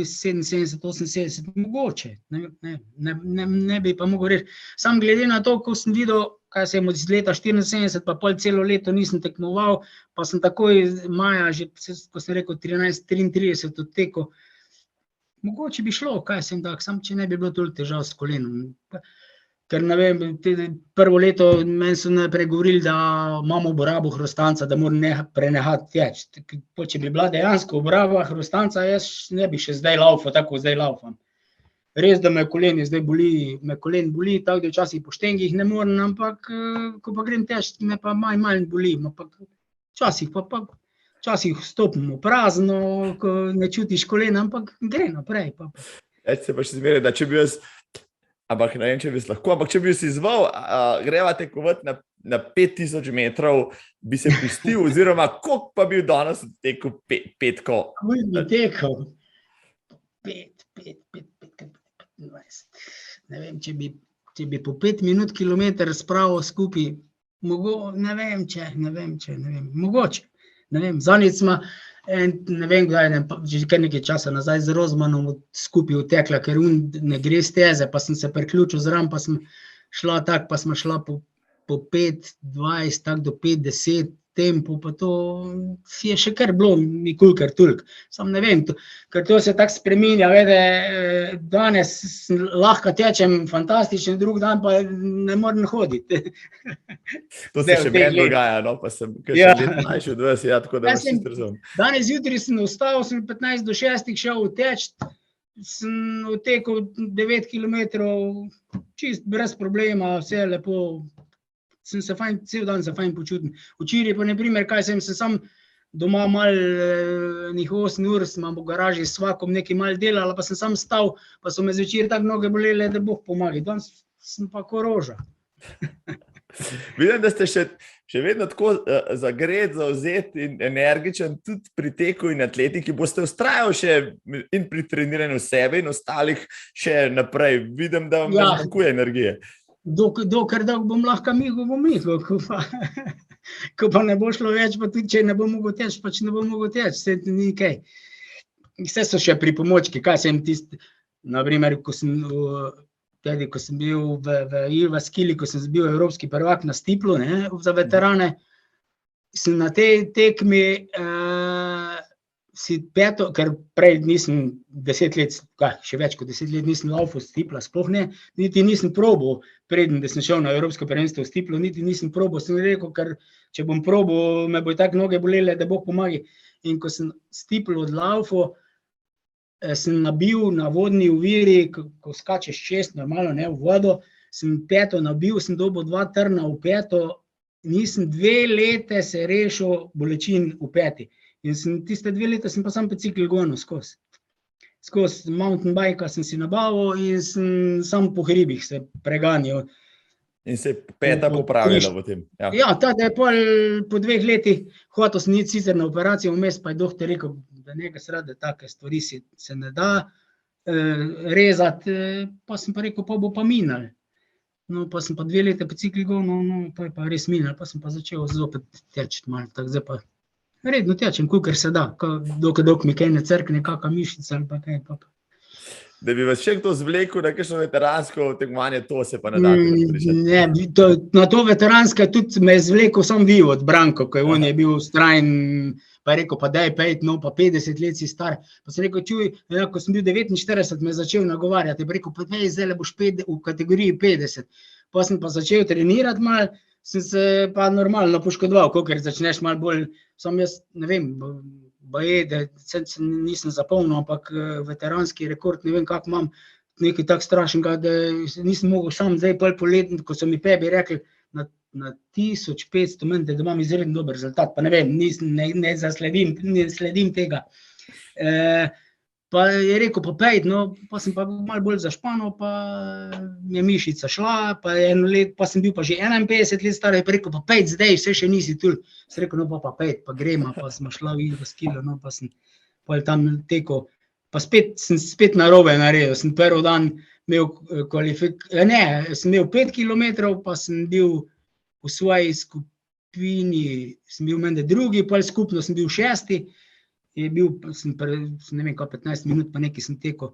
77, mogoče, ne bi pa mogel reči. Sam glede na to, ko sem videl, kaj sem od leta 74, pa pol celo leto nisem tekmoval, pa sem takoj maja, že, ko sem rekel, 13-33 odtekel, mogoče bi šlo, kaj sem tak, sam če ne bi bilo toliko težav s kolenom. Ker ne vem, prvo leto meni so najprej govorili, da imamo obrabo hrustanca, da moram prenehati teči. Če bi bila dejansko obraba hrustanca, jaz ne bi še zdaj laufal, tako zdaj laufam. Res, da me koleni zdaj boli, tako da včasih po štengih ne morem, ampak ko pa grem teči, me pa manj boli. Včasih stopim v prazno, ko ne čutiš kolena, ampak gre naprej. Se pa še zmeraj, da če bi jaz, ampak ne vem, če bi lahko, ampak če bi si zval, greva tekovat na 5000 metrov, bi se pustil, oziroma koliko pa bi danes tekel petko? Koliko bi tekel? 20. Ne vem, če bi po 5 minut kilometer spravil skupaj, ne vem, mogoče. Ne vem, zadnjič smo, ne vem, že kar nekaj časa nazaj z Rozmanom skupaj utekla, ker ne gre steze, pa sem se priključil zraven, pa sem šla tako, pa smo šla po 5:20, tako do 5:10 tempo, pa to je še kar bilo nikulkar toliko. Sam ne vem, ker to se tako spreminja, danes lahko tečem fantastičen, drug dan pa ne morem hoditi. To se še meni dogaja, no, pa sem še let mlajši od vas, tako da vas čisto razumem. Danes jutri sem vstal, sem 15 do 6 šel teč, sem utekel 9 kilometrov, čist brez problema, vse lepo. Sem se cel dan se fajn počutim. Včeraj pa, naprimer, kaj sem sam doma malo, 8 ur, sem v garaži s svakom nekaj malo delala, pa sem sam stal, pa so me zvečer tako noge bolele, da Bog pomaga. Danes sem pa ko roža. Vidim, da ste še vedno tako zagret, zavzet in energičen, tudi pri teku in atletiki. Boste vztrajali še in pri treniranju sebe in ostalih še naprej. Vidim, da vam ne zmanjkuje energije. Dokler bom lahko mihal, ko pa ne bo šlo več, pa tudi če ne bom mogel teči, pač ne bom mogel teči, vse ni kaj. Vse so še pripomočki, kaj sem tisti, naprimer, ko sem bil v Ilva-Skili, ko sem bil evropski prvak na Stiplu, za veterane, sem na tej tekmi si peto, ker prej nisem 10 let, še več kot 10 let nisem laufal Stipla, sploh ne, niti nisem probal, preden da sem šel na evropsko prvenstvo v Stiplu, niti nisem probal, sem rekel, ker če bom probal, me bo tako noge bolele, da Bog pomagi. In ko sem Stiplu odlaufal, sem nabil na vodni oviri, ko skačeš čez, normalno, v vodo, sem peto nabil, sem dobil 2 trna v peto, nisem 2 leta se rešil bolečin v peti. In tiste 2 leta sem pa sam bicikl gonil skozi. Skozi mountain bike sem si nabavil in sem sam po hribih se preganjal. In se peta popravila v tem. Ja, tada je po 2 letih hotel sem iti sicer na operacijo, vmes pa je doktor rekel, da nekaj srade take stvari se ne da rezati, pa sem pa rekel, pa bo pa minal. No, pa sem pa 2 leta bicikl gonil, pa je pa res minal, pa sem pa začel zopet teči malo, tako zdaj pa redno tečem, kolikor se da, dokaj mi kaj ne crkne, kakva mišica ali pa kaj. Da bi vas še kdo zvlekel na kakšno veteransko tekmovanje, to se pa ne da pričati. Ne, na to veteransko tudi me je zvlekel sam Vivod, Branko, ko on je bil vztrajen, pa je rekel, pa daj pejt, no pa 50 let si star. Pa sem rekel, čuj, ko sem bil 49, me je začel nagovarjati, pa je rekel, pa daj, zdaj boš v kategoriji 50. Pa sem pa začel trenirati malo, sem se pa normalno poškodoval, ker začneš malo bolj, sam jaz ne vem, da nisem zapomnil, ampak veteranski rekord, ne vem, kako imam, nekaj tak strašnega, da nisem mogel sam zdaj poletni, ko so mi Pebi rekli, na 1500 meni, da imam izredno dober rezultat, pa ne vem, ne sledim tega. Pa je rekel, pa pejt, no, pa sem pa malo bolj zašpanil, pa mi je mišica šla, pa sem bil pa že 51 let star, pa rekel, pa pejt zdaj, vse še nisi tu. Sem rekel, no pa pejt, pa gremo, pa smo šla v Ilva-Skilo, no, pa sem tam tekel, pa sem spet narobe naredil, sem prvi dan imel sem imel 5 kilometrov, pa sem bil v svoji skupini, sem bil mende drugi, pa skupno sem bil 6. Je bil, ne vem, 15 minut, pa nekaj sem tekel,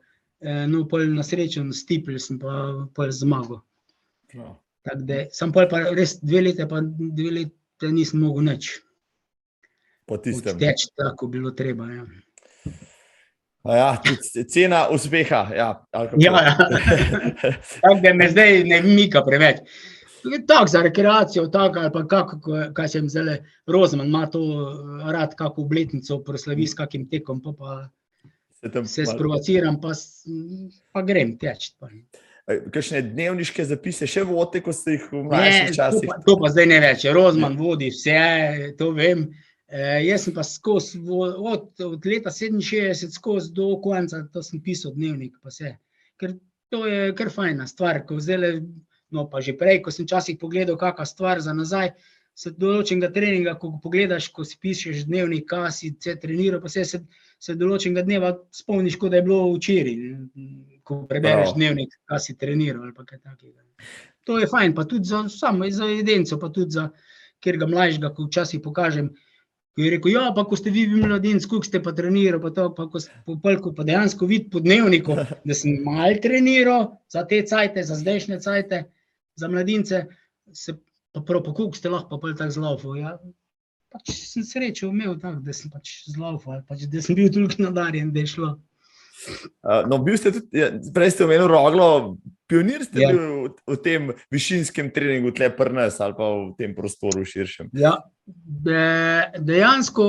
no, pol na srečo, na Stipl sem pa pol zmagal. Tako da, sem pol pa res 2 leta nisem mogel nič. Po tistem. Odteči, tako bilo treba, ja. Ja, tudi cena uspeha. Ja, Tako da me zdaj ne mika preveč. Tako za rekreacijo, tako ali pa kaj se jim zdaj, Rozman ima to rad, kako obletnico proslavi s kakim tekom, pa se sprovociram, pa grem teč. Kakšne dnevniške zapise še vodite, ko ste jih v mlajših časih? To pa zdaj ne več. Rozman vodi vse, to vem. Jaz sem pa skozi, od leta 67 skozi do konca, to sem pisal dnevnik, pa vse. Ker to je kar fajna stvar, ko zdaj, no pa že prej, ko sem včasih pogledal kakšna stvar za nazaj, se določenega treninga, ko pogledaš, ko si pišeš dnevnik, kaj si treniral, pa se določenega dneva spomniš, kot da je bilo včeraj, ko prebereš dnevnik, kaj si treniral ali pa kaj takega. To je fajn, pa tudi za evidenco, pa tudi za katerega mlajšega, ko včasih pokažem, ko je rekel, ja, pa ko ste vi mladinec, koliko ste pa treniral, pa to, pa ko pa dejansko vidi po dnevniku, da sem malo treniral za te cajte, za zdajšnje cajte, za mladince, pa koliko ste lahko pa tako zlaufal. Ja, pač sem srečo imel tako, da sem pač zlaufal, pač, da sem bil toliko nadarjen, da je šlo. No, bil ste tudi, prej ste omenil Roglo, pionir ste bil v tem višinskem treningu tle pri nas ali pa v tem prostoru širšem. Ja, dejansko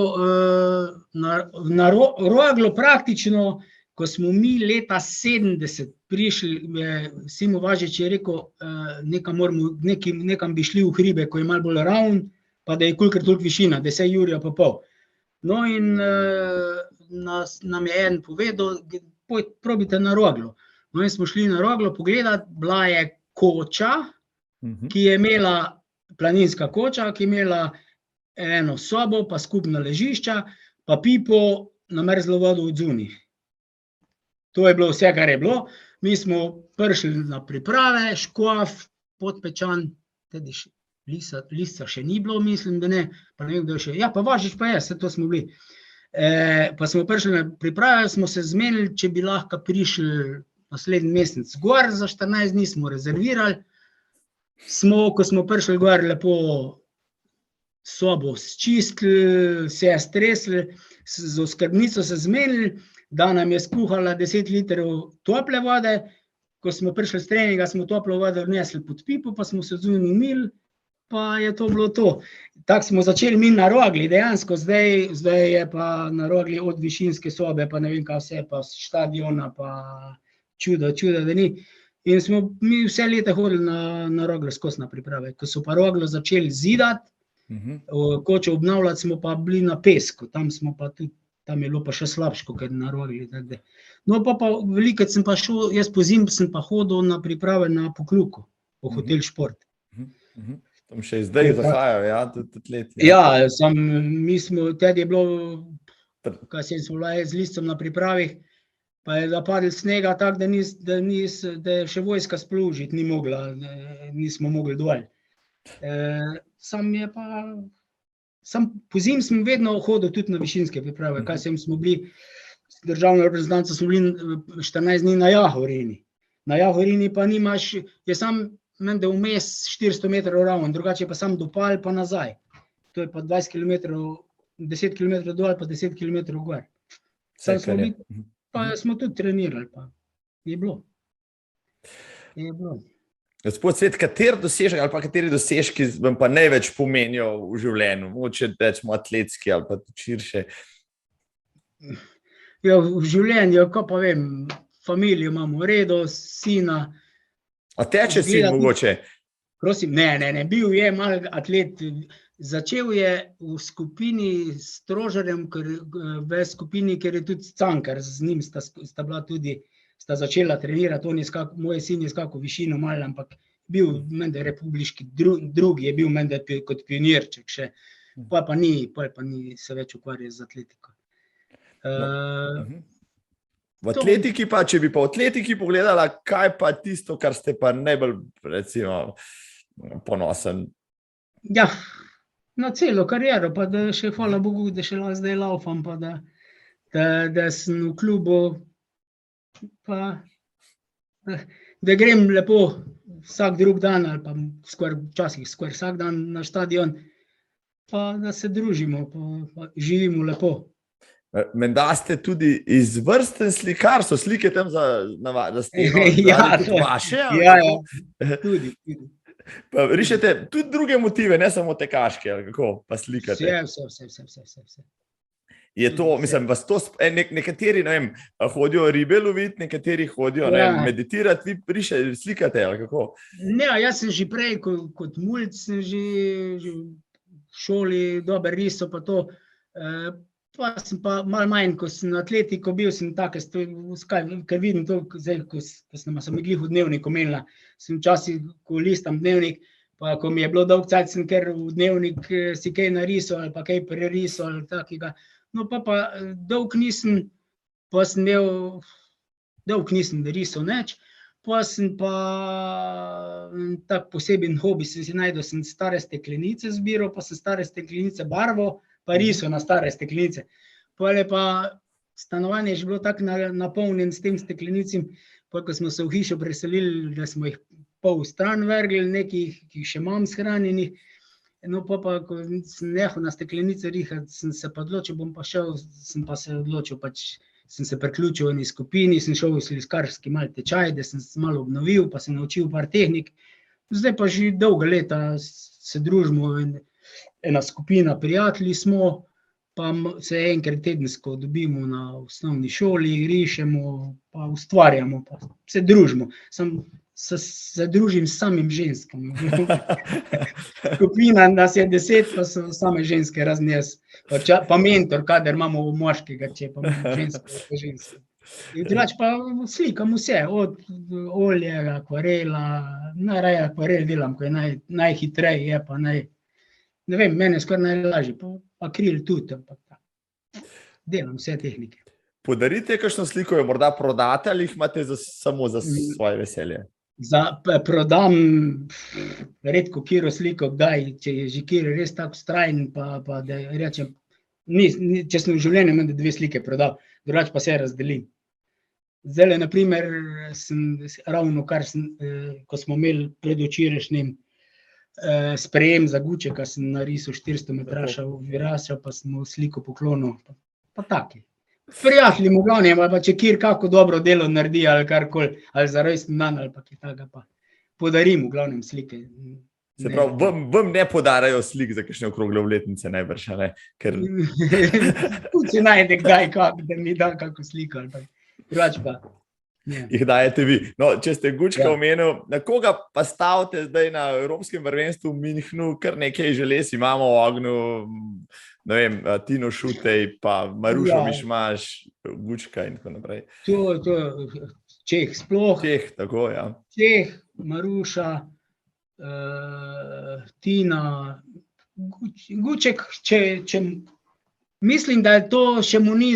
na Roglo praktično, ko smo mi leta 70 prišli, Simo Važič je rekel, nekam bi šli v hribe, ko je malo bolj ravn, pa da je kolikor toliko višina, 10 jurja pa pol. No in nam je en povedal, probite na Roglo. No in smo šli na Roglo pogledati, bila je koča, ki je imela, planinska koča, ki je imela eno sobo, pa skupna ležišča, pa pipo na mrzlo vodo od zunaj. To je bilo vse, kar je bilo. Mi smo prišli na priprave, Škof, Podpečan, tudi Lisa še ni bilo, mislim, da ne, pa ne vem, kdo še, ja, pa Važič pa je, vse to smo bili. Pa smo prišli na priprave, smo se zmenili, če bi lahko prišli naslednji mesec gor, za 14 dni smo rezervirali. Ko smo prišli gor, lepo sobo sčistili, se stresli, z oskrbnico se zmenili, da nam je skuhala 10 litrov tople vode. Ko smo prišli s treninga, smo toplo vodo vnesli pod pipo, pa smo se zunaj umili, pa je to bilo to. Tako smo začeli mi na Rogli, dejansko zdaj je pa na Rogli od višinske sobe, pa ne vem kaj vse, pa štadiona, pa čuda, da ni. In smo mi vse leta hodili na Roglo skozi na priprave. Ko so pa Roglo začeli zidati, kočo obnavljati, smo pa bili na Pesku, tam je bilo pa še slabško, ker na Rogli. No pa velikrat sem pa šel, jaz po zim sem pa hodil na priprave na Pokluku, po Hotel Šport. Tam še zdaj zahajajo, ja, tudi leti. Ja, mi smo, tudi je bilo, kaj smo bila z listom na pripravih, pa je zapadl snega tako, da je še vojska splužiti ni mogla, nismo mogli dol. Po zim sem vedno hodil tudi na višinske priprave, kaj smo bili, državna reprezentanca smo bili 14 dni na Jahorini. Na Jahorini pa nimaš, je sam menda vmes 400 metrov ravno, drugače pa sam do Pal pa nazaj. To je pa 20 kilometrov, 10 kilometrov dol pa 10 kilometrov gor. Pa smo tudi trenirali, pa je bilo. Gospod Svet, kateri dosežek ali pa kateri dosežki vam pa največ pomenijo v življenju? Mogoče rečemo atletski ali pa tudi širše. Ja, v življenju, ko pa vem, familijo imamo redo, sina. A teče sin mogoče? Prosim, ne, bil je mal atlet, začel je v skupini s Strožarjem, v skupini, ker je tudi Cankar, z njim sta bila tudi, sta začela trenirati, moj sin je skakal višino malo, ampak bil menda republiški, drugi je bil menda kot pionirček še, pa ni se več ukvarjal z atletiko. V atletiki pa, če bi pa v atletiki pogledala, kaj pa tisto, kar ste pa najbolj, recimo, ponosen? Ja, na celo kariero, pa da še, hvala Bogu, da še zdaj laufam, pa da sem v klubu, pa da grem lepo vsak drug dan, ali pa včasih skoraj vsak dan na štadion, pa da se družimo, pa živimo lepo. Menda ste tudi izvrsten slikar, so slike tam za steno, tudi vaše? Ja, tudi. Pa rišete tudi druge motive, ne samo tekaške, ali kako pa slikate? Vse. Je to, mislim, vas to, nekateri, ne vem, hodijo ribe loviti, nekateri hodijo, ne vem, meditirati, vi slikate, ali kako? Ne, jaz sem že prej, kot mulj, sem že v šoli dober risal, pa to, pa sem pa malo manj, ko sem na atletiko bil, sem take, ker vidim to, zdaj, ko sem glih v dnevnik omenila, sem včasih, ko listam dnevnik, pa ko mi je bilo dolg cajt, sem ker v dnevnik si kaj narisal, ali pa kaj prerisal, ali takega. No, pa dolg nisem risal nič, pa sem pa tak poseben hobi sem si najdel, sem stare steklenice zbiral, pa sem stare steklenice barvo, pa risal na stare steklenice. Pole pa stanovanje je že bilo tako napolnjen s tem steklenicim, ko smo se v hišo preselili, da smo jih pol stran vrgli, nekih, ki jih še imam shranjenih. No, pa ko sem nehal na steklenice rihati, sem se pa odločil, sem se priključil v eni skupini, sem šel v sliskarski malo tečaj, da sem se malo obnovil, pa sem naučil par tehnik. Zdaj pa že dolga leta se družimo, ena skupina prijatelji smo, pa se enkrat tedensko dobimo na osnovni šoli, rišemo, pa ustvarjamo, pa se družimo. Se družim s samim ženskami. Skupina nas je 10, pa so same ženske, razen jaz. Pa mentor, kadar imamo moškega, če pa žensko, pa žensko. Drugače pa slikam vse, od olje, akvarela, najraje akvarel delam, ko je najhitreje, je pa ne vem, meni je skoraj najlažje, pa akril tudi, delam vse tehnike. Podarite kakšno sliko, jo morda prodate ali jih imate samo za svoje veselje? Prodam redko kiro sliko, kdaj, če je že kiro res tako strajen, pa da rečem, če sem v življenju imel 2 slike prodal, drugače pa se razdelim. Zdaj, na primer, sem ravno ko smo imeli predvčerajšnjim sprejem za Gučeka, sem narisal 400 metraša v Viraša, pa sem mu sliko poklonil, pa taki. Prijatelji mu glavnem, ali pa če kjer kako dobro delo naredi, ali karkoli, ali za rojstni dan, ali pa kaj takega, pa podarim v glavnem slike. Se pravi, vam ne podarajo slik za kakšne okrogle obletnice najbrž, ne? Če najde kdaj kako, da mi da kako sliko, ali pa drugače pa. Jih dajete vi. No, če ste Gučka omenil, na koga pa stavite zdaj na Evropskem prvenstvu v Münchnu, kar nekaj želez imamo v ognju, ne vem, Tino Šutej, pa Marušo Mišmaš, Gučka in tako naprej. To Čeh sploh. Čeh, tako, ja. Čeh, Maruša, Tina, Guček, če mislim, da je to še mu ni,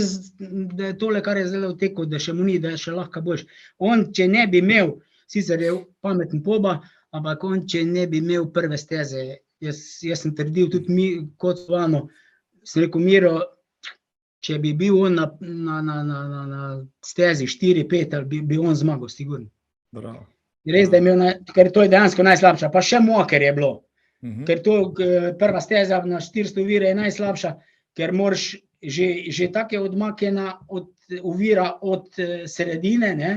da je tole, kar je zdaj v teku, da še mu ni, da je še lahko boljš. On, če ne bi imel, sicer je pameten poba, ampak on, če ne bi imel prve steze, jaz sem trdil tudi kot Svano, sem rekel, Miro, če bi bil on na stezi 4-5, bi on zmagal, sigurno. Bravo. Res, da je imel, ker to je dejansko najslabša, pa še moker je bilo. Ker to prva steza na 400 ovire je najslabša, ker moraš že tako je odmaknjena ovira od sredine, ne?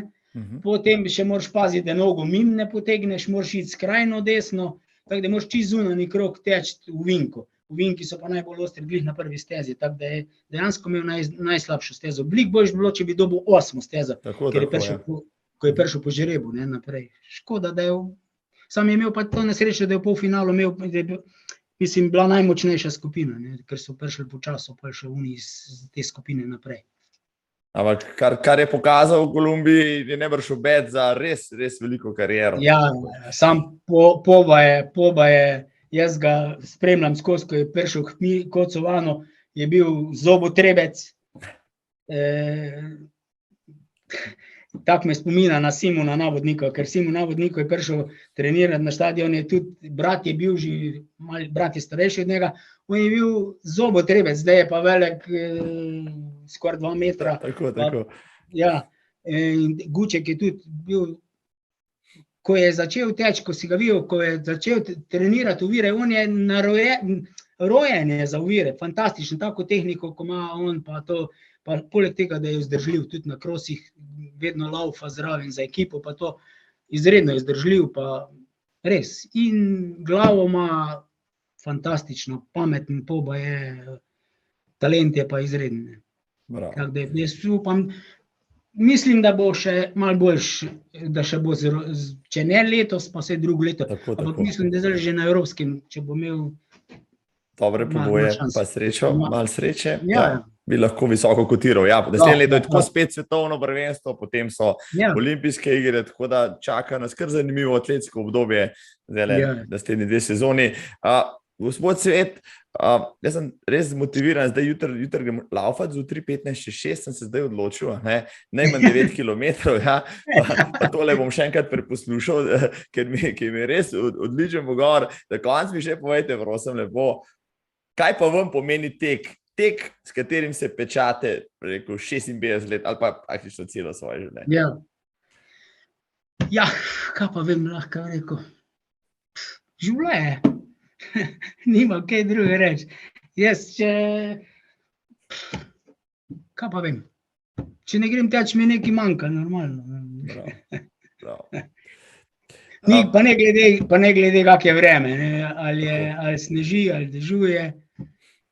Potem še moraš paziti, da nogo mimo ne potegneš, moraš iti skrajno desno, tako da moraš čisto zunanji krog teči v vinko. Vinki so pa najbolj ostri glih na prvi stezi, tako da je dejansko imel najslabšo stezo. Blik boljš bilo, če bi dobil 8. stezo, ker je prišel po žrebu naprej. Škoda, da je sam je imel pa to nesrečo, da je v polfinalu imel, mislim, bila najmočnejša skupina, ker so prišli po času, pa še oni iz te skupine naprej. Ampak kar je pokazal v Kolumbiji, je najbrž obet za res veliko kariero. Ja, sam Poba je, jaz ga spremljam skozi, ko je prišel kot Sovano, je bil zobotrebec. Tako me spomina na Simona Navodnika, ker Simon Navodnik je prišel trenirati na stadion, je tudi brat je bil že, brat je starejši od njega, on je bil zobotrebec, zdaj je pa velik skoraj 2 metra. Tako. Ja, in Guček je tudi bil, ko je začel teči, ko si ga videl, ko je začel trenirati ovire, on je rojen je za ovire, fantastično, tako tehniko, ko ima on, pa to pa poleg tega, da je vzdržljiv, tudi na krosih vedno laufa zraven za ekipo, pa to izredno izdržljiv, pa res. In glavo ima fantastično, pameten poba je, talent je pa izreden. Tako da jaz upam, mislim, da bo še malo boljš, da še bo, če ne letos, pa vse drugo leto. Ampak mislim, da zdaj že na evropskem, če bo imel dobre pogoje, pa srečo, malo sreče, Ja. bi lahko visoko kotiral. Ja, naslednje leto je tako spet svetovno prvenstvo, potem so olimpijske igre, tako da čaka nas kar zanimivo atletsko obdobje, naslednji 2 sezoni. Gospod Svet, jaz sem res zmotiviran, zdaj jutri grem laufati, z 3:15:06 sem se zdaj odločil, najmanj 9 kilometrov, pa tole bom še enkrat preposlušal, ker mi je res odličen pogovor. Na koncu mi še povejte, prosim lepo, kaj pa vam pomeni tek, s katerim se pečate, rekel, 56 let ali pa praktično celo svoje življenje? Ja, kaj pa vem, lahko rekel, življenje. Nima kaj druge reči. Jaz, kaj pa vem, če ne grem teč, mi nekaj manjka, normalno. Pa ne glede, kak je vreme, ali sneži, ali dežuje,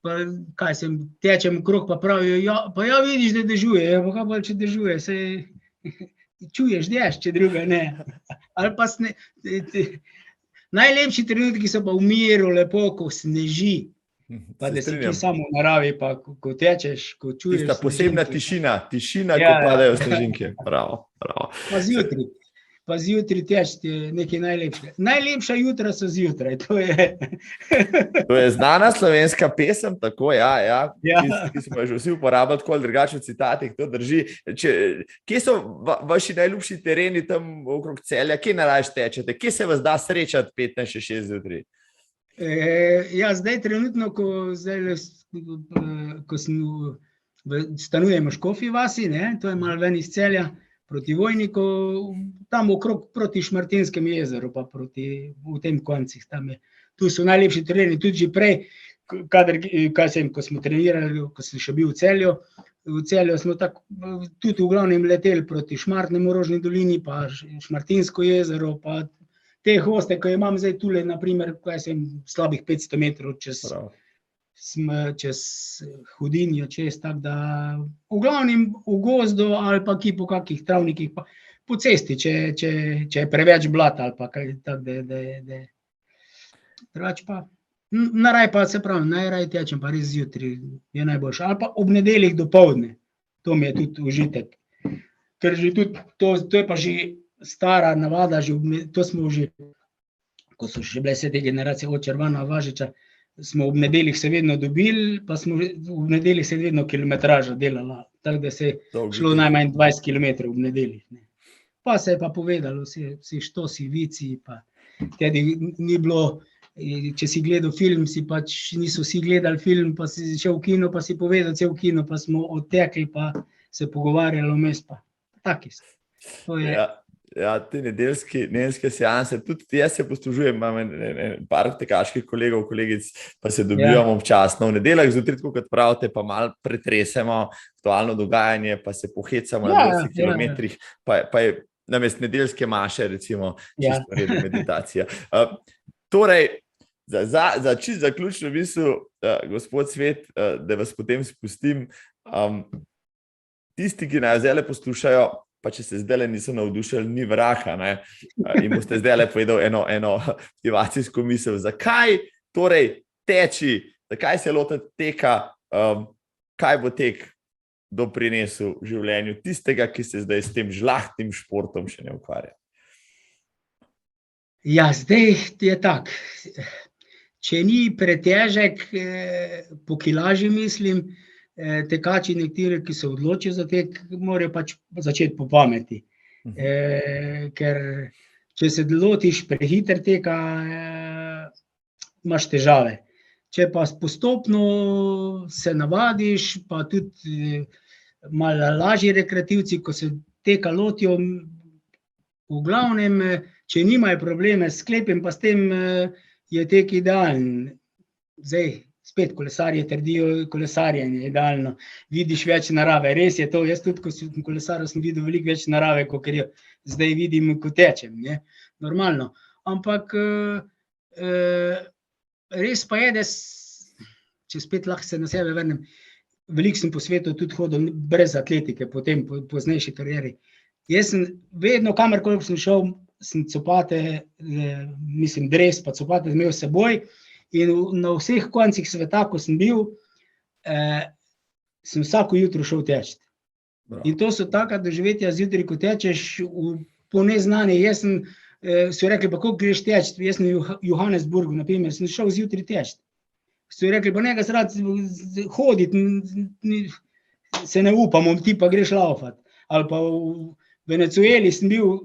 pa kaj sem, tečem okrog, pa pravijo, pa vidiš, da dežuje, pa kaj pa če dežuje, se čuješ dež, če druga ne. Ali pa najlepši trenutki so pa v miru, lepo, ko sneži, pa da si ti samo v naravi, pa ko tečeš, ko čuješ. Tista posebna tišina, ko padajo snežinke. Bravo. Pa zjutraj teč je nekaj najlepšega. Najlepša jutra so zjutraj, to je. To je znana slovenska pesem, tako, ki smo že vsi uporabljali, tako ali drugače v citatih, to drži. Kje so vaši najljubši tereni tam okrog Celja, kje najrajši tečete, kje se vas da srečati 15:06 zjutraj? Zdaj trenutno, ko stanujemo v Škofji vasi, to je malo ven iz Celja, proti Vojniku, tam okrog proti Šmartinskem jezeru, pa v tem koncih. Tu so najlepši tereni, tudi že prej, ko smo trenirali, ko sem še bil v Celju smo tudi v glavnem leteli proti Šmartnemu, Rožni dolini, pa Šmartinsko jezero, pa te hoste, ko imam zdaj tule, naprimer, slabih 500 metrov čez Hudinjo, tako da v glavnem v gozdu ali pa po kakih travnikih, pa po cesti, če je preveč blata ali pa kaj tako, da drugače pa, naraj pa se pravi, najraj tečem pa res zjutraj, je najboljše, ali pa ob nedeljah dopoldne, to mi je tudi užitek, ker že tudi, to je pa že stara navada, to smo že, ko so še bile vse te generacije od Červana, Važiča, smo ob nedeljih se vedno dobili, pa smo ob nedeljih se vedno kilometraža delala, tako da se je šlo najmanj 20 kilometrov ob nedeljih. Pa se je pa povedalo, vsi štosi, vici, pa tudi ni bilo, če si gledal film, si pač niso vsi gledali film, pa si šel v kino, pa si povedal cel kino, pa smo odtekli, pa se pogovarjali vmes, pa taki so. Te nedeljske seanse, tudi jaz se poslužujem, imam par tekaških kolegov, kolegic, pa se dobivamo občasno v nedeljah, zjutraj, kot pravite, pa malo pretresemo aktualno dogajanje, pa se pohecamo na 20 kilometrih, pa je namest nedeljske maše, recimo, čisto redna meditacija. Torej, za čisto zaključno misel, gospod Svet, da vas potem spustim, tisti, ki naj zdajle poslušajo, pa če se zdajle niso navdušili, ni vraha, in boste zdajle povedal eno motivacijsko misel. Zakaj torej teči, zakaj se lotiti teka, kaj bo tek doprinesel v življenju tistega, ki se zdaj s tem žlahtnim športom še ne ukvarja? Zdaj je tak. Če ni pretežek, po kilaži mislim, tekači nekateri, ki se odločijo za tek, morajo pač začeti po pameti. Ker če se lotiš prehiter teka, imaš težave. Če pa postopno se navadiš, pa tudi malo lažji rekreativci, ko se teka lotijo, v glavnem, če nimajo probleme s sklepom, pa s tem je tek idealen. Zdaj, spet kolesarje trdijo, kolesarjenje je idealno, vidiš več narave, res je to, jaz tudi, ko sem kolesaril, sem videl veliko več narave, kot jo zdaj vidim, ko tečem, ne? Normalno, ampak res pa je, da če spet lahko se na sebe vrnem, veliko sem po svetu tudi hodil brez atletike, potem po poznejši karieri. Jaz sem vedno, kamorkoli sem šel, sem copate, mislim dres, pa copate imel s seboj in na vseh koncih sveta, ko sem bil, sem vsako jutro šel teči. In to so taka doživetja zjutraj, ko tečeš po neznanje. Jaz sem, so rekli, pa koliko greš teči, jaz sem v Johannesburgu, na primer, sem šel zjutraj teči. So rekli, pa nekaj rad hoditi, se ne upam, ti pa greš laufat. Ali pa v Venezueli sem bil,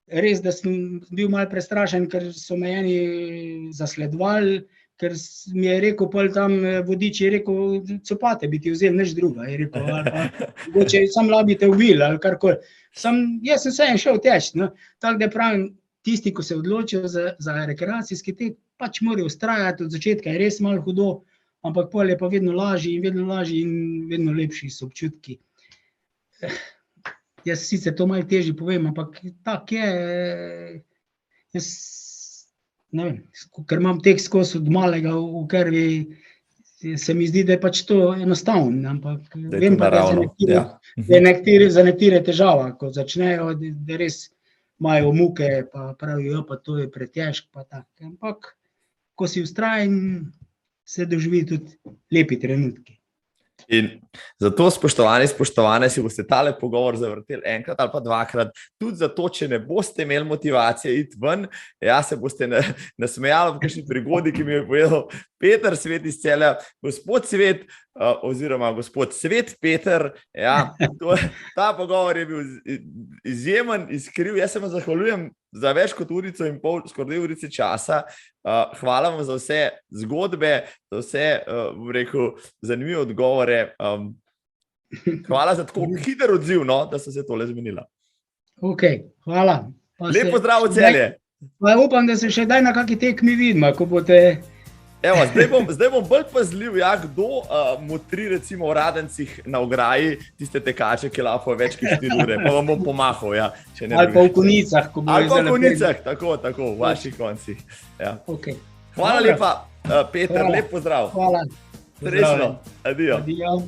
res, da sem bil malo prestrašen, ker so me eni zasledovali, ker mi je rekel, pol tam vodič je rekel, copate bi ti vzel, nič druga, je rekel, ali pa, mogoče sam labi te uvil, ali karkoli. Jaz sem se šel teči, no, tako da pravim, tisti, ko se odločijo za rekreacijski tek, pač morajo vztrajati, od začetka je res malo hudo, ampak pol je pa vedno lažji in vedno lepši so občutki. Jaz sicer to malo težje povem, ampak tak je, jaz ne vem, ker imam tek skozi od malega v krvi, se mi zdi, da je pač to enostavno, ampak vem pa, da je za nekatere težava, ko začnejo, da res imajo muke, pa pravijo, pa to je pretežk, pa tak. Ampak, ko si vztrajen, se doživi tudi lepi trenutki. In zato, spoštovane, si boste tale pogovor zavrteli enkrat ali pa dvakrat, tudi zato, če ne boste imeli motivacije iti ven, ja, se boste nasmejali v kakšni prigodi, ki mi je povedal Peter Svet iz Celja, gospod Svet, oziroma gospod Svet Peter, ja, ta pogovor je bil izjemen, iskriv, jaz se vam zahvaljujem za več kot urico in pol, skoraj 2 urice časa. Hvala vam za vse zgodbe, za vse, bom rekel, zanimive odgovore. Hvala za tako hiter odziv, no, da so se tole zmenila. Ok, hvala. Lep pozdrav v Celje. Upam, da se še daj na kaki tekmi vidimo, ko boste... Evo, zdaj bom bolj pazljiv, ja, kdo motri recimo v Radencih na ograji tiste tekače, ki lafajo več kot 4 ure, pa vam bom pomahal, ja. Ali pa v Konicah. Ali pa v Konicah, tako, v vaših koncih. Ja. Okay. Hvala lepa, Peter, lep pozdrav. Hvala. Srečno, adijo. Adijo.